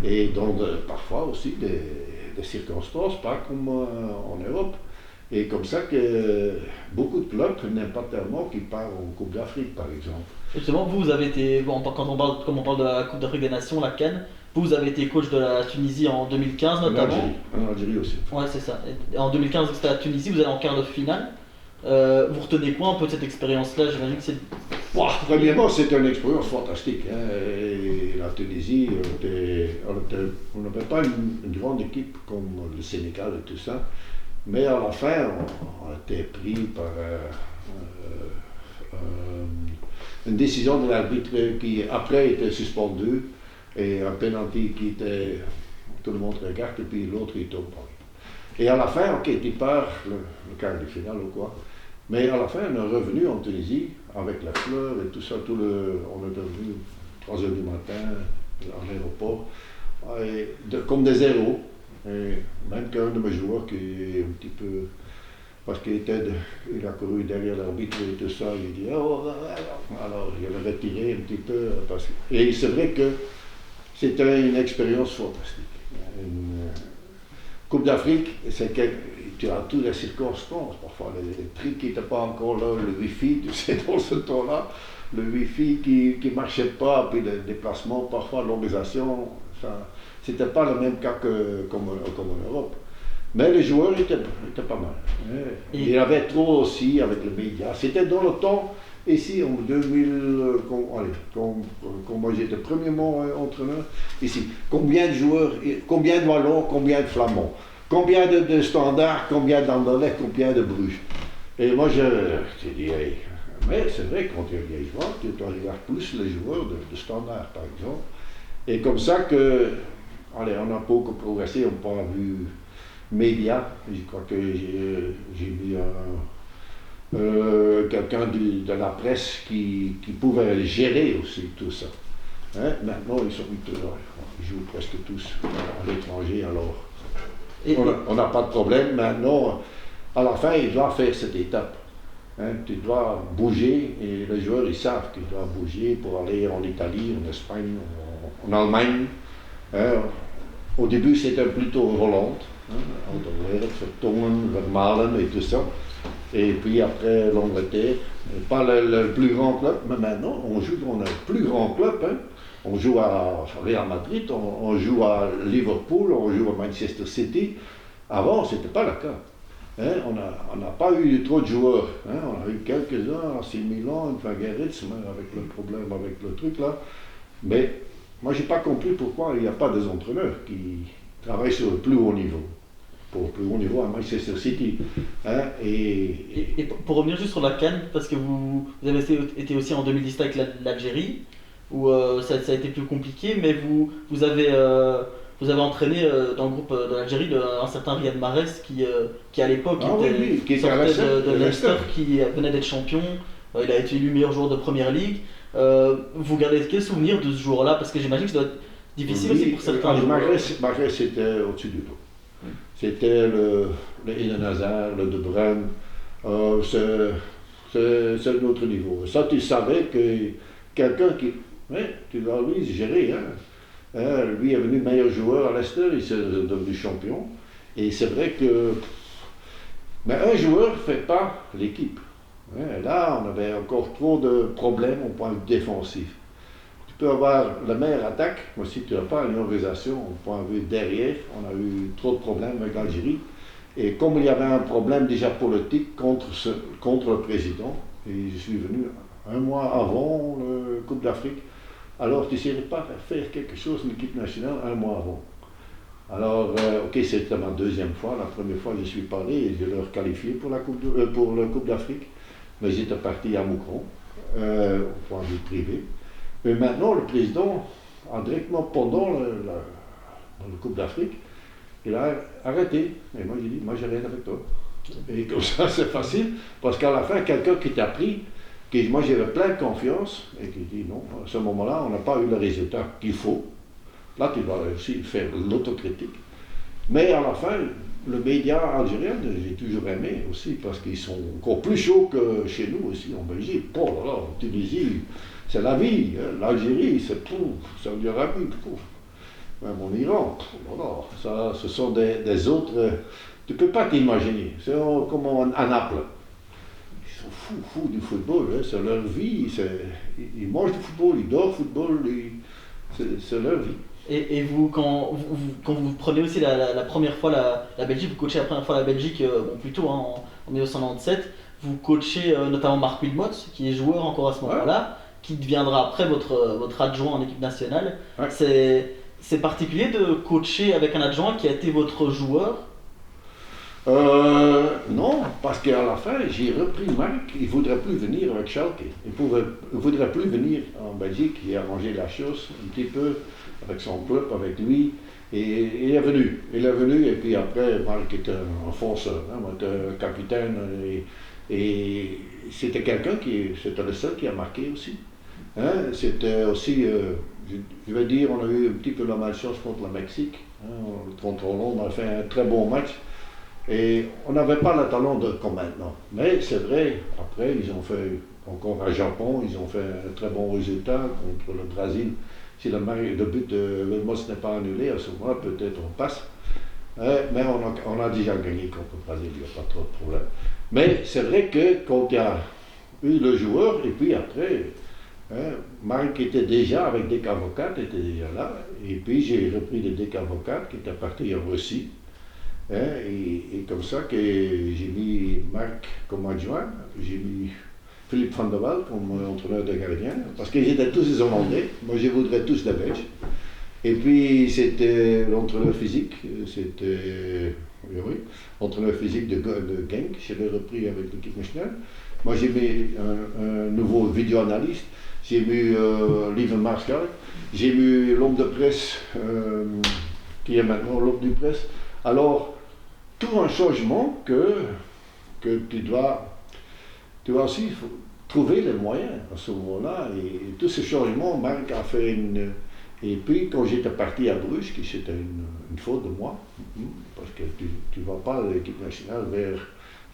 Et donc parfois aussi des circonstances, pas comme en Europe. Et comme ça que beaucoup de clubs n'aiment pas tellement qu'ils partent en Coupe d'Afrique, par exemple. Justement, vous avez été, bon, quand on parle de la Coupe d'Afrique des Nations, la CAN, vous avez été coach de la Tunisie en 2015 notamment. En Algérie aussi. Ouais, c'est ça. Et en 2015, c'était la Tunisie, vous allez en quart de finale. Vous retenez quoi un peu de cette expérience-là? J'imagine que c'est... Premièrement, c'était une expérience fantastique, hein. Et la Tunisie, on n'avait pas une grande équipe comme le Sénégal et tout ça, mais à la fin, on a été pris par une décision de l'arbitre qui après était suspendue et un penalty qui était, tout le monde regarde et puis l'autre il tombe. Et à la fin, ok, tu pars le quart de finale ou quoi. Mais à la fin, on est revenu en Tunisie avec la fleur et tout ça. On est revenu 3 heures du matin à l'aéroport, comme des héros. Et même qu'un de mes joueurs qui est un petit peu. Parce il a couru derrière l'arbitre et tout ça, il dit oh, alors il avait retiré un petit peu. Et c'est vrai que c'était une expérience fantastique. Une Coupe d'Afrique, tu as toutes les circonstances, parfois les prix qui n'étaient pas encore là, le Wi-Fi, tu sais, dans ce temps-là, le Wi-Fi qui ne marchait pas, puis les déplacements, parfois l'organisation, c'était pas le même cas comme en Europe. Mais les joueurs étaient pas mal. Il y avait trop aussi avec les médias. C'était dans le temps, ici en 2000, quand moi j'étais premièrement entraîneur, ici, combien de joueurs, combien de Wallons, combien de Flamands, combien de Standards, combien d'Anderlecht, combien de Bruges. Et moi je dis, hey. Mais c'est vrai, quand tu es vieil joueur, tu regardes plus les joueurs de Standard par exemple. Et comme ça que, on a beaucoup progressé, on n'a pas vu médias, je crois que j'ai vu quelqu'un de la presse qui pouvait gérer aussi tout ça. Hein? Maintenant, ils jouent presque tous à l'étranger, alors on n'a pas de problème. Maintenant, à la fin, ils doivent faire cette étape. Hein? Tu dois bouger, et les joueurs, ils savent qu'ils doivent bouger pour aller en Italie, en Espagne, en Allemagne. Hein? Au début, c'était plutôt Hollande. Vertongen, Vermalen et tout ça. Et puis après l'Angleterre, pas le plus grand club, mais maintenant on joue dans un plus grand club. Hein. On joue à Real Madrid, on joue à Liverpool, on joue à Manchester City. Avant, ce n'était pas le cas. Hein. On n'a pas eu trop de joueurs. Hein. On a eu quelques-uns, AC Milan, Vageritz, avec le problème avec le truc là. Mais moi, je n'ai pas compris pourquoi il n'y a pas des entraîneurs qui travaillent sur le plus haut niveau. Pour le plus haut niveau à Manchester City. Hein, et pour revenir juste sur la CAN, parce que vous avez été aussi en 2017 avec l'Algérie, où ça a été plus compliqué, mais vous avez entraîné dans le groupe de l'Algérie un certain Riyad Mahrez qui à l'époque sortait de Leicester, qui venait d'être champion. Il a été élu meilleur joueur de Première Ligue. Vous gardez quel souvenir de ce joueur-là? Parce que j'imagine que ça doit être difficile aussi pour certains joueurs. Mahrez c'était au-dessus du lot. C'était le Eden Hazard, le De Bruyne, c'est un autre niveau. Ça, tu savais que quelqu'un qui, tu dois lui gérer. Hein. Lui est venu meilleur joueur à Leicester, il s'est devenu champion. Et c'est vrai que, mais un joueur ne fait pas l'équipe. Là, on avait encore trop de problèmes au point de vue défensif. Tu peux avoir la meilleure attaque, mais si tu n'as pas une organisation au point de vue derrière, on a eu trop de problèmes avec l'Algérie. Et comme il y avait un problème déjà politique contre le président, et je suis venu un mois avant la Coupe d'Afrique, alors tu n'essayais pas de faire quelque chose en équipe nationale un mois avant. Alors, ok, c'était ma deuxième fois. La première fois, je suis parlé et je leur qualifié pour la Coupe d'Afrique, mais j'étais parti à Moucron, au point de vue privé. Mais maintenant, le président, directement pendant la Coupe d'Afrique, il a arrêté. Et moi, j'ai dit, moi, j'arrête avec toi. Et comme ça, c'est facile, parce qu'à la fin, quelqu'un qui t'a pris, moi, j'avais plein de confiance, et qui dit, non, à ce moment-là, on n'a pas eu le résultat qu'il faut. Là, tu dois aussi faire l'autocritique. Mais à la fin, le média algérien, j'ai toujours aimé aussi, parce qu'ils sont encore plus chauds que chez nous aussi, en Belgique. Oh là là, en Tunisie, c'est la vie. Hein. L'Algérie, c'est tout. Saudi Arabie, tout. Même en Iran, oh là là, ce sont des autres. Tu ne peux pas t'imaginer. C'est comme à Naples. Ils sont fous du football. Hein. C'est leur vie. Ils mangent du football, ils dorment du football. C'est leur vie. Et vous, quand vous prenez aussi la première fois la Belgique, vous coachez la première fois la Belgique, plutôt hein, en 1997, vous coachez notamment Marc Wilmots, qui est joueur encore à ce moment-là, qui deviendra après votre adjoint en équipe nationale. Ouais. C'est particulier de coacher avec un adjoint qui a été votre joueur? Non, parce qu'à la fin, j'ai repris Marc, il ne voudrait plus venir avec Schalke. Il ne voudrait plus venir en Belgique, il a arrangé la chose un petit peu avec son club, avec lui, et il est venu. Il est venu, et puis après, Marc était un fonceur, était un capitaine, et c'était quelqu'un c'était le seul qui a marqué aussi. C'était aussi, je vais dire, on a eu un petit peu la malchance contre le Mexique. Contre Hollande, on a fait un très bon match. Et on n'avait pas le talent comme maintenant. Mais c'est vrai, après, ils ont fait, encore à Japon, ils ont fait un très bon résultat contre le Brésil. Si le but de Wilmots n'est pas annulé, à ce moment-là, peut-être on passe. Mais on a déjà gagné contre le Brésil, il n'y a pas trop de problème. Mais c'est vrai que quand il y a eu le joueur, et puis après, Marc était déjà avec Dick Advocaat, était déjà là. Et puis j'ai repris le Dick Advocaat qui était parti en Russie. Et comme ça que j'ai mis Marc comme adjoint, j'ai mis Philippe Van der Waal comme entraîneur de gardien, parce qu'ils étaient tous des Hollandais, moi je voudrais tous des Belges. Et puis c'était l'entraîneur physique, c'était l'entraîneur physique de Genk, je l'ai repris avec l'équipe nationale. Moi j'ai mis un nouveau vidéo-analyste, j'ai mis Lieve Maarschalk, j'ai mis l'homme de presse, qui est maintenant l'homme du presse. Alors, tout un changement que tu dois aussi trouver les moyens à ce moment-là. Et tout ce changement, Marc a fait une... Et puis, quand j'étais parti à Bruges, c'était une faute de moi, parce que tu ne vas pas à l'équipe nationale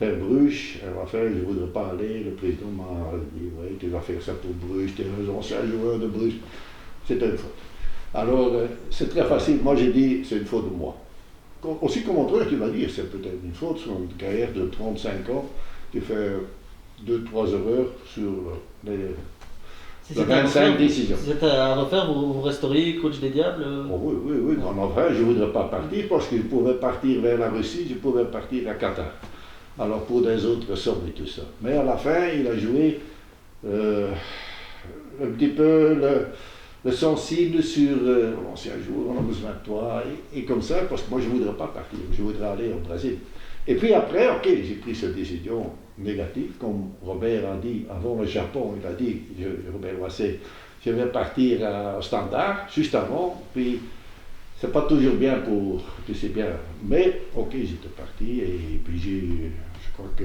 vers Bruges, elle va faire, je ne voudrais pas aller, le président m'a dit, oui, tu vas faire ça pour Bruges, tu es un ancien joueur de Bruges. C'était une faute. Alors, c'est très facile, moi j'ai dit, c'est une faute de moi. Aussi comme entraîneur, tu vas dire, c'est peut-être une faute sur une carrière de 35 ans, tu fais 2-3 erreurs sur les 25 décisions. Si c'était à refaire, vous resteriez coach des Diables? Oh, oui. En enfin, je ne voudrais pas partir parce que je pouvais partir vers la Russie, je pouvais partir à Qatar. Alors pour des autres sommes et tout ça. Mais à la fin, il a joué un petit peu le sensible sur l'ancien joueur, on a besoin de toi, et comme ça, parce que moi je ne voudrais pas partir, je voudrais aller au Brésil. Et puis après, ok, j'ai pris cette décision négative, comme Robert a dit, avant le Japon, il a dit, Robert Wassé, je vais partir au Standard, juste avant, puis c'est pas toujours bien pour, tu sais bien, mais ok, j'étais parti, et puis je crois que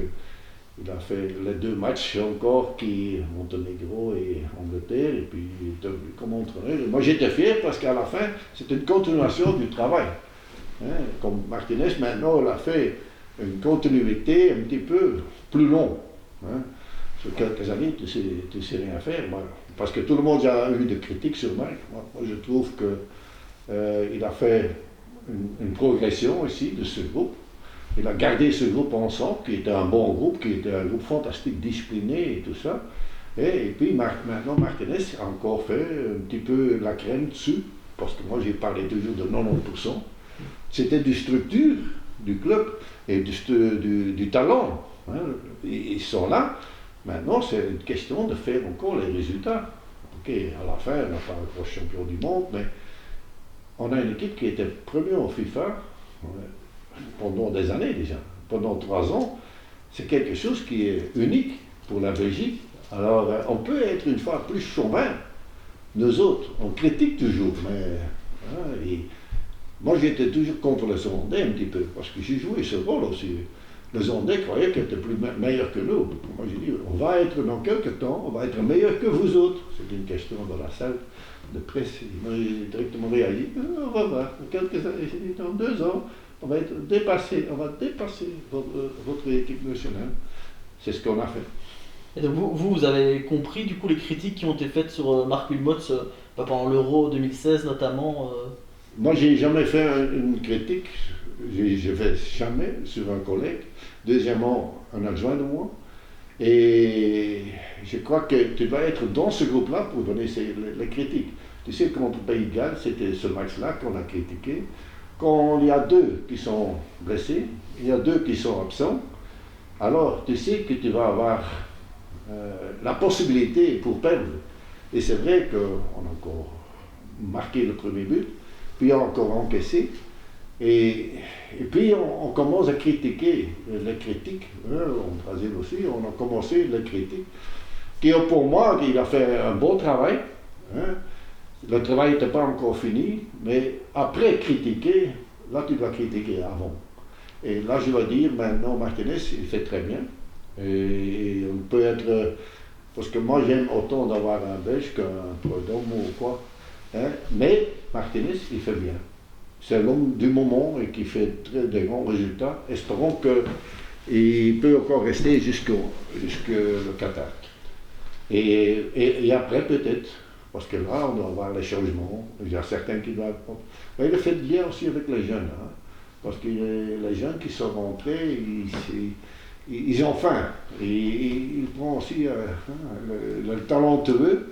il a fait les 2 matchs encore, qui Monténégro et Angleterre, et puis il est devenu comme entraîneur. Et moi j'étais fier parce qu'à la fin, c'était une continuation du travail. Comme Martinez, maintenant, il a fait une continuité un petit peu plus longue. Sur quelques années, tu sais rien faire. Parce que tout le monde a eu des critiques sur Marc. Moi je trouve qu'il a fait une progression ici de ce groupe. Il a gardé ce groupe ensemble, qui était un bon groupe, qui était un groupe fantastique, discipliné et tout ça. Et puis maintenant, Martinez a encore fait un petit peu la crème dessus, parce que moi j'ai parlé toujours de 90%. C'était du structure du club et du talent. Ils sont là. Maintenant, c'est une question de faire encore les résultats. Ok, à la fin, on n'a pas un gros champion du monde, mais on a une équipe qui était première au FIFA. Pendant des années déjà, pendant 3 ans, c'est quelque chose qui est unique pour la Belgique. Alors, on peut être une fois plus chauvin, nous autres, on critique toujours, mais et moi j'étais toujours contre les Hollandais un petit peu, parce que j'ai joué ce rôle aussi. Les Hollandais croyaient qu'ils étaient plus meilleurs que nous. Moi j'ai dit, on va être dans quelques temps, on va être meilleurs que vous autres. C'était une question dans la salle de presse. Moi j'ai directement réagi, on va voir, quelques années, j'ai dit, dans 2 ans, on va dépasser votre équipe nationale. C'est ce qu'on a fait. Et donc vous avez compris du coup les critiques qui ont été faites sur Marc Wilmots pendant l'Euro 2016 notamment Moi, j'ai jamais fait une critique, je fais jamais sur un collègue. Deuxièmement, un adjoint de moi. Et je crois que tu dois être dans ce groupe-là pour donner les critiques. Tu sais, contre Pays de Galles, c'était ce match-là qu'on a critiqué. Quand il y a 2 qui sont blessés, il y a 2 qui sont absents, alors tu sais que tu vas avoir la possibilité pour perdre. Et c'est vrai qu'on a encore marqué le premier but, puis encore encaissé. Et puis on commence à critiquer les critiques, en Brésil aussi, on a commencé les critiques, qui pour moi, il a fait un bon travail. Hein. Le travail n'était pas encore fini, mais après critiquer, là tu dois critiquer avant. Et là je dois dire, maintenant Martinez, il fait très bien. Et on peut être, parce que moi j'aime autant d'avoir un Belge qu'un Prudhomme ou quoi. Hein. Mais Martinez, il fait bien. C'est l'homme du moment et qui fait de grands résultats. Espérons qu'il peut encore rester jusqu'au Qatar. Et après peut-être, parce que là on doit avoir les changements, il y a certains qui doivent... Mais il fait bien aussi avec les jeunes, hein, parce que les jeunes qui sont rentrés, ils ont faim. Et ils prennent aussi le talentueux.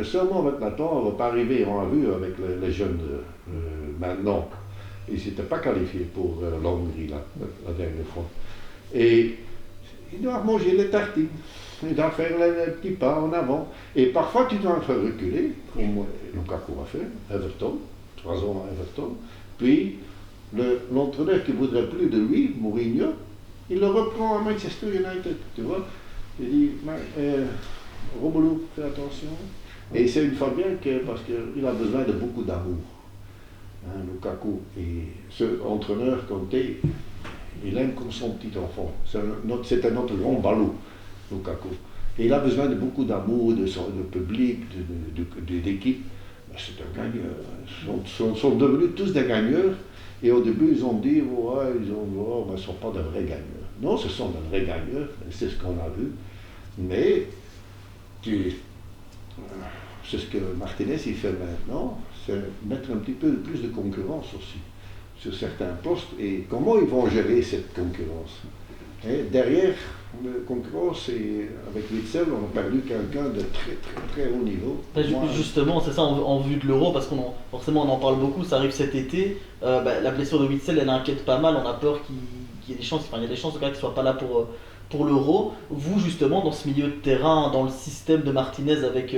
Seulement avec le temps, on ne va pas arriver, on a vu avec les jeunes maintenant. Ils n'étaient pas qualifiés pour l'Hongrie la dernière fois. Et ils doivent manger les tartines, ils doivent faire les petits pas en avant. Et parfois tu dois faire reculer, comme Lukaku a fait, Everton, 3 ans à Everton. Puis l'entraîneur qui ne voudrait plus de lui, Mourinho, il le reprend à Manchester United, tu vois. Il dit, Romelu, fais attention. Et c'est une fois bien parce qu'il a besoin de beaucoup d'amour, hein, Lukaku. Et ce entraîneur, Conte, il aime comme son petit enfant. C'est un autre grand ballot, Lukaku. Et il a besoin de beaucoup d'amour, de public, d'équipe. C'est un gagneur. Ils sont devenus tous des gagneurs. Et au début, ils ont dit, ouais, mais ce ne sont pas de vrais gagneurs. Non, ce sont de vrais gagneurs, c'est ce qu'on a vu. Mais, c'est ce que Martinez il fait maintenant, c'est mettre un petit peu plus de concurrence aussi sur certains postes. Et comment ils vont gérer cette concurrence? Et derrière la concurrence, avec Witsel, on a perdu quelqu'un de très très très haut niveau. Justement, c'est ça en vue de l'Euro, parce forcément on en parle beaucoup, ça arrive cet été. La blessure de Witsel, elle inquiète pas mal, on a peur qu'il y ait des chances, il y a des chances qu'il ne soit pas là pour l'Euro. Vous justement, dans ce milieu de terrain, dans le système de Martinez avec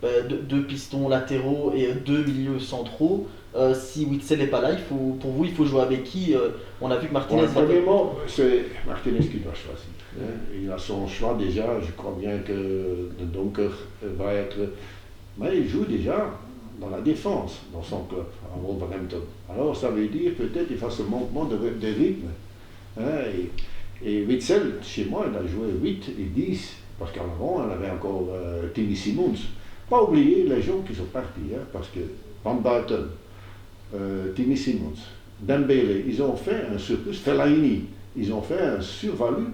2 pistons latéraux et 2 milieux centraux, si Witsel n'est pas là, pour vous, il faut jouer avec qui? On a vu que Martinez... Premièrement, c'est Martinez qui doit choisir. Hein. Il a son choix déjà, je crois bien que le Donker va être... Mais il joue déjà dans la défense, dans son club, à Wolverhampton. Alors ça veut dire peut-être qu'il fasse un manquement de rythme. Hein. Et Witsel, chez moi, il a joué 8 et 10, parce qu'en avant, on avait encore Timmy Simons. Pas oublier les gens qui sont partis, hein, parce que Van Basten, Timmy Simons, Dembélé, ils ont fait un surplus, Fellaini, ils ont fait un survalu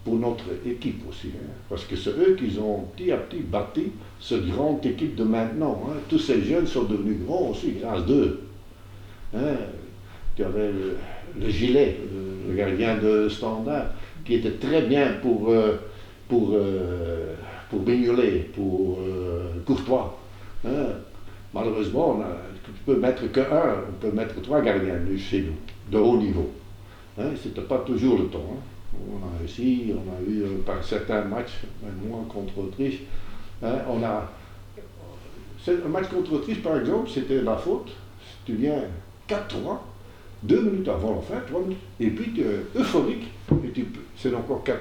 pour notre équipe aussi, hein, parce que c'est eux qui ont petit à petit bâti cette grande équipe de maintenant. Hein. Tous ces jeunes sont devenus grands aussi grâce d'eux. Hein. Tu avais le Gilet, le gardien de Standard, qui était très bien pour Mignolet, pour Courtois. Hein. Malheureusement, tu peux mettre qu'un, on peut mettre 3 gardiens chez nous, de haut niveau. Hein. C'était pas toujours le temps. Hein. On a réussi, on a eu par certains matchs, moins contre Autriche. Hein, un match contre Autriche, par exemple, c'était la faute. Tu viens 4-3, 2 minutes avant la fin, 3 minutes, et puis tu es euphorique, et c'est encore 4-4.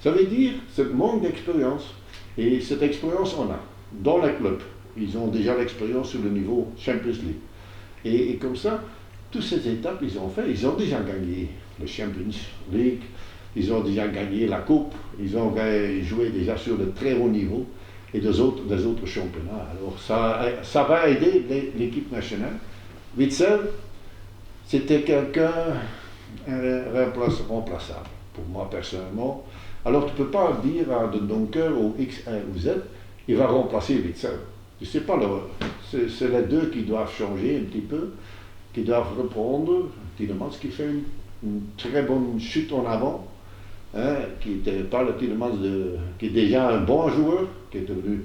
Ça veut dire ce manque d'expérience. Et cette expérience, on a dans les clubs. Ils ont déjà l'expérience sur le niveau Champions League. Et comme ça, toutes ces étapes, ils ont fait. Ils ont déjà gagné le Champions League, ils ont déjà gagné la Coupe, ils ont joué déjà sur de très haut niveau et des autres championnats. Alors ça va aider l'équipe nationale. Witsel, c'était quelqu'un remplaçable, pour moi personnellement. Alors tu ne peux pas dire à de Donker ou X, Y ou Z, il va remplacer Witsel. Je sais pas, c'est les deux qui doivent changer un petit peu, qui doivent reprendre. Tielemans qui fait une très bonne chute en avant, hein, qui n'était pas le Tielemans qui est déjà un bon joueur, qui est devenu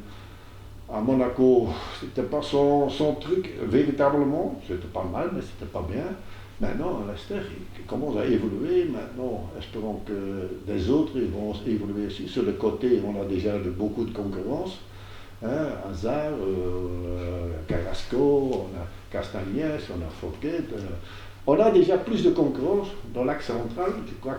à Monaco, c'était pas son truc véritablement, c'était pas mal, mais c'était pas bien. Maintenant, Leicester il commence à évoluer. Maintenant, espérons que les autres ils vont évoluer aussi. Sur le côté, on a déjà beaucoup de concurrence. Hein, Hazard, Carrasco, on a Castagnès, on a Fouquet. On a déjà plus de concurrence dans l'axe central. Je crois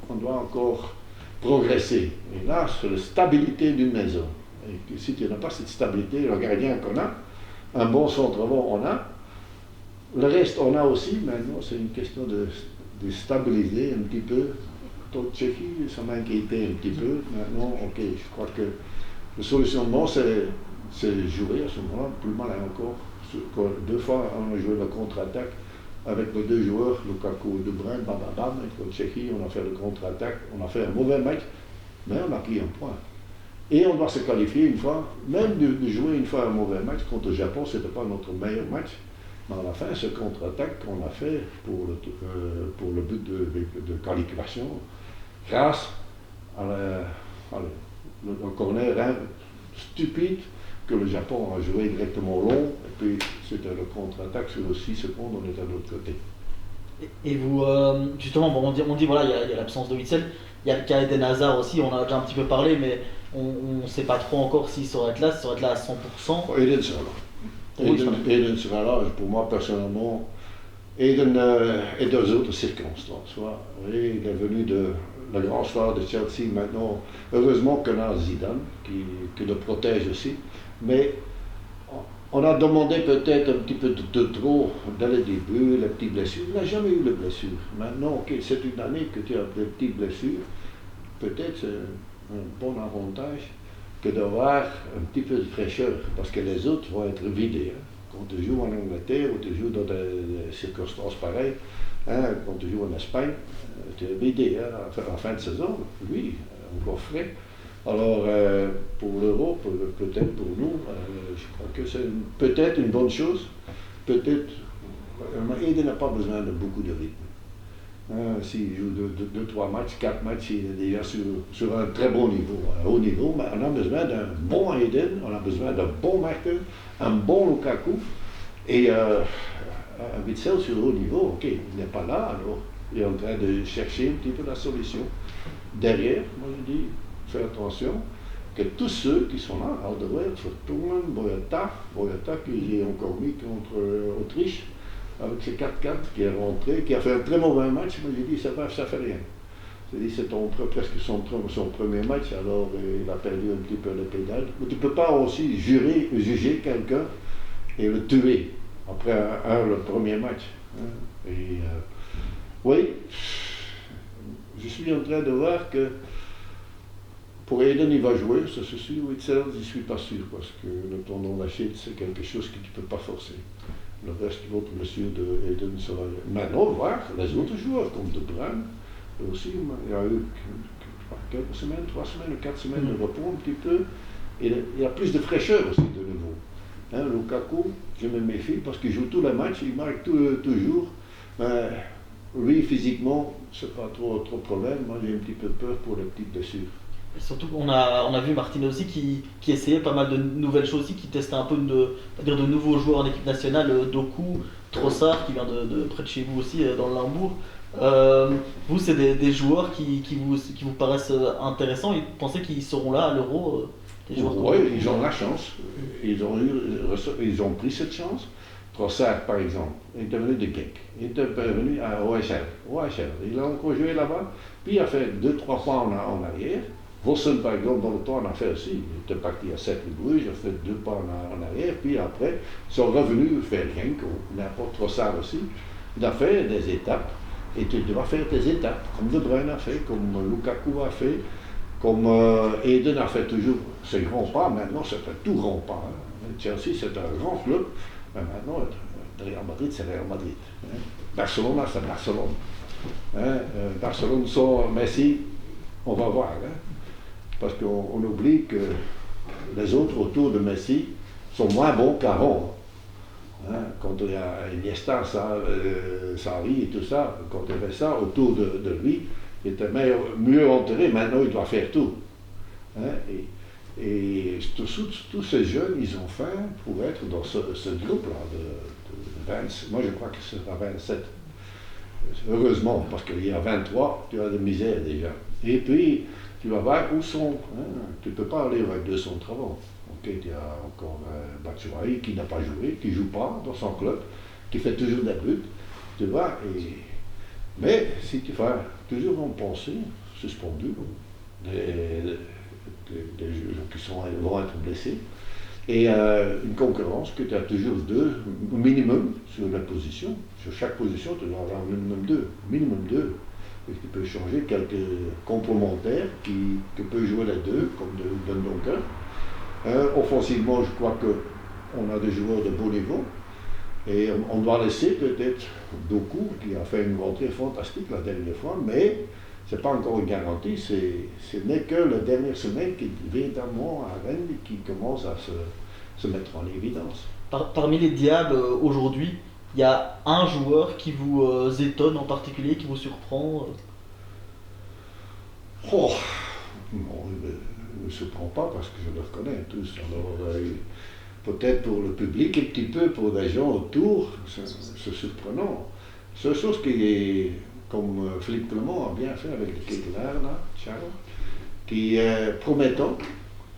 qu'on doit encore progresser. Et là, sur la stabilité d'une maison. Et si tu n'as pas cette stabilité, le gardien qu'on a, un bon centre-avant on a, le reste on a aussi. Maintenant, c'est une question de stabiliser un petit peu. Donc, Tchéquie, ça m'inquiétait un petit peu. Maintenant, ok, je crois que le solutionnement, c'est jouer à ce moment-là, plus malin encore. Deux fois, on a joué la contre-attaque avec nos deux joueurs, Lukaku et De Bruyne, bam, bam, bam. Et contre Tchéquie, on a fait le contre-attaque, on a fait un mauvais match, mais on a pris un point. Et on doit se qualifier une fois, même de jouer une fois un mauvais match contre le Japon, ce n'était pas notre meilleur match. Mais à la fin, ce contre-attaque qu'on a fait pour le but de qualification, grâce à le corner stupide que le Japon a joué directement long, et puis c'était le contre-attaque sur 6 secondes, on était de l'autre côté. Et vous, justement, bon, on dit voilà, il y a l'absence de Witsel, il y a le cas d'Eden Hazard aussi, on en a déjà un petit peu parlé, mais on ne sait pas trop encore s'il saurait être là à 100%. Eden sera là. Eden sera là, pour moi personnellement. Eden est dans d'autres circonstances. Vous voyez, il est venu de la grande star de Chelsea maintenant. Heureusement qu'on a Zidane qui le protège aussi. Mais on a demandé peut-être un petit peu de trop dès le début, les petites blessures. Il n'a jamais eu de blessures. Maintenant, ok, c'est une année que tu as des petites blessures. Peut-être c'est un bon avantage que d'avoir un petit peu de fraîcheur, parce que les autres vont être vidés. Hein. Quand tu joues en Angleterre ou tu joues dans des circonstances pareilles, hein, quand tu joues en Espagne, tu es vidé hein, à la fin de saison. Lui, encore frais. Alors, pour l'Europe, peut-être pour nous, je crois que c'est peut-être une bonne chose. Peut-être, Eden n'a pas besoin de beaucoup de rythme. S'il joue 2-3 matchs, 4 matchs, il est déjà sur un très bon niveau, un haut niveau, mais on a besoin d'un bon Eden, on a besoin d'un bon marqueur, un bon Lukaku, et un Witsel sur haut niveau, ok, il n'est pas là, alors il est en train de chercher un petit peu la solution. Derrière, moi je dis, fais attention, que tous ceux qui sont là, Alderweireld, Vertonghen, Boyata qui j'ai encore mis contre Autriche, avec ses 4-4 qui est rentré, qui a fait un très mauvais match, moi j'ai dit ça fait rien. J'ai dit c'est presque son premier match, alors il a perdu un petit peu le pédale. Mais tu ne peux pas aussi juger quelqu'un et le tuer après le premier match. Hein. Oui, je suis en train de voir que pour Eden, il va jouer, ça se suit. Witsel, je ne suis pas sûr, parce que le tendon d'Achille, c'est quelque chose que tu ne peux pas forcer. Le reste, l'autre blessure de Eden sera. Maintenant, voir les autres joueurs, comme De Bruyne, aussi, il y a eu quelques semaines, 3 semaines, 4 semaines de repos un petit peu. Et il y a plus de fraîcheur aussi de nouveau. Hein, Lukaku, je me méfie parce qu'il joue tous les matchs, il marque toujours. Mais lui, physiquement, c'est pas trop problème. Moi, j'ai un petit peu peur pour les petites blessures. Et surtout qu'on a vu Martinez qui essayait pas mal de nouvelles choses aussi, qui testait un peu de nouveaux joueurs en équipe nationale, Doku, Trossard qui vient de près de chez vous aussi, dans le Limbourg. Vous, c'est des joueurs qui vous paraissent intéressants et vous pensez qu'ils seront là à l'Euro Oui, ils ont la chance. Ils ont pris cette chance. Trossard, par exemple, il est venu de Genk. Il est venu à OHL. Il a encore joué là-bas. Puis il a fait 2-3 fois en arrière. Vossen, par exemple, dans le temps, on a fait aussi. Il était parti à Cercle Bruges, il a fait 2 pas en arrière, puis après, ils sont revenus faire Genk, ou n'importe Trossard aussi. Il a fait des étapes, et tu dois faire tes étapes, comme De Bruyne a fait, comme Lukaku a fait, comme Eden a fait toujours ses grands pas. Maintenant, c'est un tout grand pas. Hein. Chelsea, c'est un grand club, mais maintenant, Real Madrid, c'est Real Madrid. Hein. Barcelone, c'est Barcelone. Hein. Barcelone sans Messi, on va voir. Hein. Parce qu'on oublie que les autres autour de Messi sont moins bons qu'avant. Hein, quand il y a Iniesta, Sarri et tout ça, quand il y avait ça autour de lui, il était mieux enterré. Maintenant, il doit faire tout. Hein, et tous ces jeunes, ils ont faim pour être dans ce groupe-là de 20. Moi, je crois que ce sera 27 heureusement, parce qu'il y a 23, tu as de misère déjà. Et puis, tu vas voir où sont. Hein, tu ne peux pas aller avec 200 travaux. Ok, il y a encore Batshuayi qui n'a pas joué, qui ne joue pas dans son club, qui fait toujours des buts. Tu vois, mais si tu fais toujours en pensée, suspendu, des gens qui vont être blessés, et une concurrence que tu as toujours deux, au minimum, sur la position. Sur chaque position, tu dois avoir minimum deux. Et tu peux changer quelques complémentaires qui peuvent jouer les deux, comme de Dunker. Offensivement, je crois qu'on a des joueurs de bon niveau. Et on doit laisser peut-être Doku, qui a fait une rentrée fantastique la dernière fois, mais ce n'est pas encore une garantie. Ce n'est que la dernière semaine qui véritablement à Rennes qui commence à se mettre en évidence. Parmi les Diables aujourd'hui, il y a un joueur qui vous étonne en particulier, qui vous surprend Oh, non, il ne me surprend pas parce que je le reconnais tous. Alors, peut-être pour le public, un petit peu pour des gens autour, c'est surprenant. Seule chose qui est, comme Philippe Clement a bien fait avec le Ketelaar, là, Charles, qui est promettant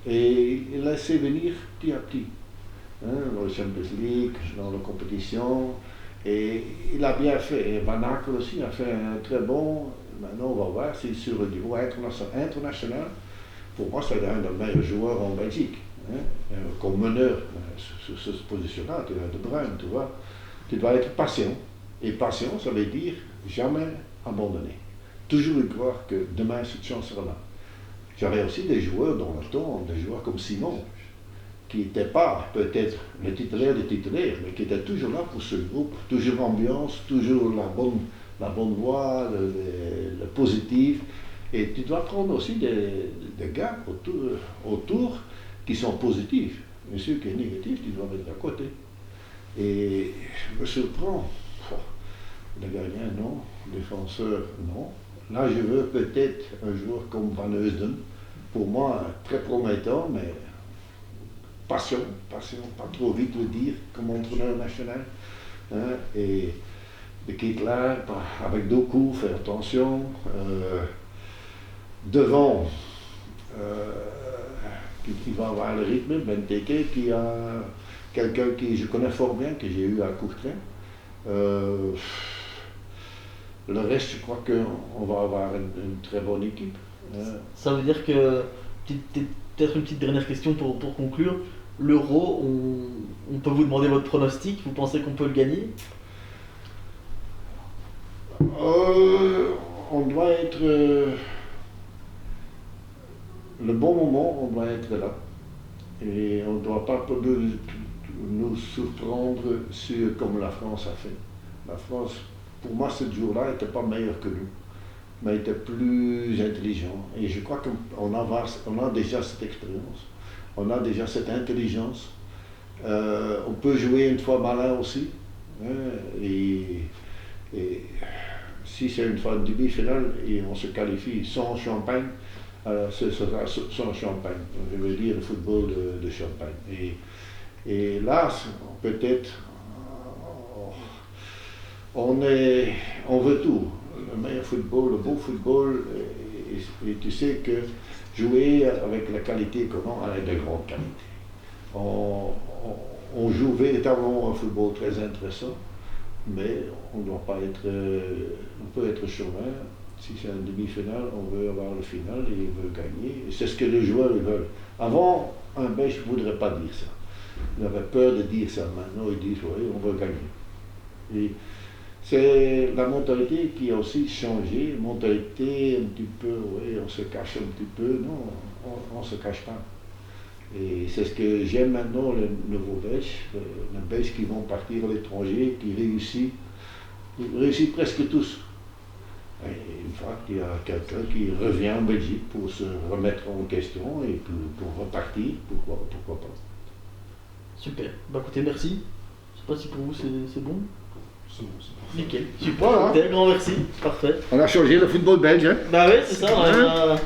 et il laisse venir petit à petit. Hein, dans le Champions League, dans la compétition, et il a bien fait. Et Van Aken aussi a fait un très bon. Maintenant, on va voir si sur le niveau international, pour moi, c'est un des meilleurs joueurs en Belgique. Hein, comme meneur sur cette position-là, tu as De Bruyne, tu vois. Tu dois être patient. Et patient, ça veut dire jamais abandonner. Toujours y croire que demain, cette chance sera là. J'avais aussi des joueurs dans le temps, des joueurs comme Simon, qui n'étaient pas peut-être les titulaires des titulaires, mais qui étaient toujours là pour ce groupe, toujours ambiance, toujours la bonne voix, le positif. Et tu dois prendre aussi des gars autour qui sont positifs. Mais ceux qui sont négatifs, tu dois mettre à côté. Et je me surprends. Le gardien, non. Le défenseur, non. Là, je veux peut-être un joueur comme Van Heusden. Pour moi, très promettant, mais passion, pas trop vite le dire comme entraîneur national. Hein, et de Ketelaar, avec Doku, faire attention. Devant, qui va avoir le rythme, Benteke, qui a quelqu'un qui je connais fort bien, que j'ai eu à Courtrai. Le reste, je crois qu'on va avoir une très bonne équipe. Ça veut dire que, peut-être une petite dernière question pour conclure, l'Euro, on peut vous demander votre pronostic, vous pensez qu'on peut le gagner? On doit être... le bon moment, on doit être là. Et on ne doit pas nous surprendre comme la France a fait. La France, pour moi, ce jour-là, n'était pas meilleur que nous, mais était plus intelligent. Et je crois qu'on a déjà cette expérience, on a déjà cette intelligence. On peut jouer une fois malin aussi. Hein, et si c'est une fois de demi-finale et on se qualifie sans champagne, ce sera sans champagne. Je veux dire le football de champagne. Et là, peut-être, on veut tout. Le meilleur football, le beau football, et tu sais que jouer avec la qualité qu'on a, elle est de grande qualité. On joue véritablement un football très intéressant, mais on ne doit pas être, on peut être chauvin. Si c'est une demi-finale, on veut avoir le final et on veut gagner. Et c'est ce que les joueurs veulent. Avant, un Belge ne voudrait pas dire ça. Il avait peur de dire ça. Maintenant, ils disent oui, on veut gagner. Et c'est la mentalité qui a aussi changé. Mentalité un petit peu, oui, on se cache un petit peu. Non, on ne se cache pas. Et c'est ce que j'aime maintenant, les nouveaux Belges, les Belges qui vont partir à l'étranger, qui réussissent presque tous. Et une fois qu'il y a quelqu'un qui revient en Belgique pour se remettre en question et pour repartir, pourquoi pas. Super. Bah écoutez, merci. Je sais pas si pour vous c'est bon. C'est bon. Nickel. Super. Voilà. Un grand merci. Parfait. On a changé le football belge, hein? Bah ouais, c'est ça.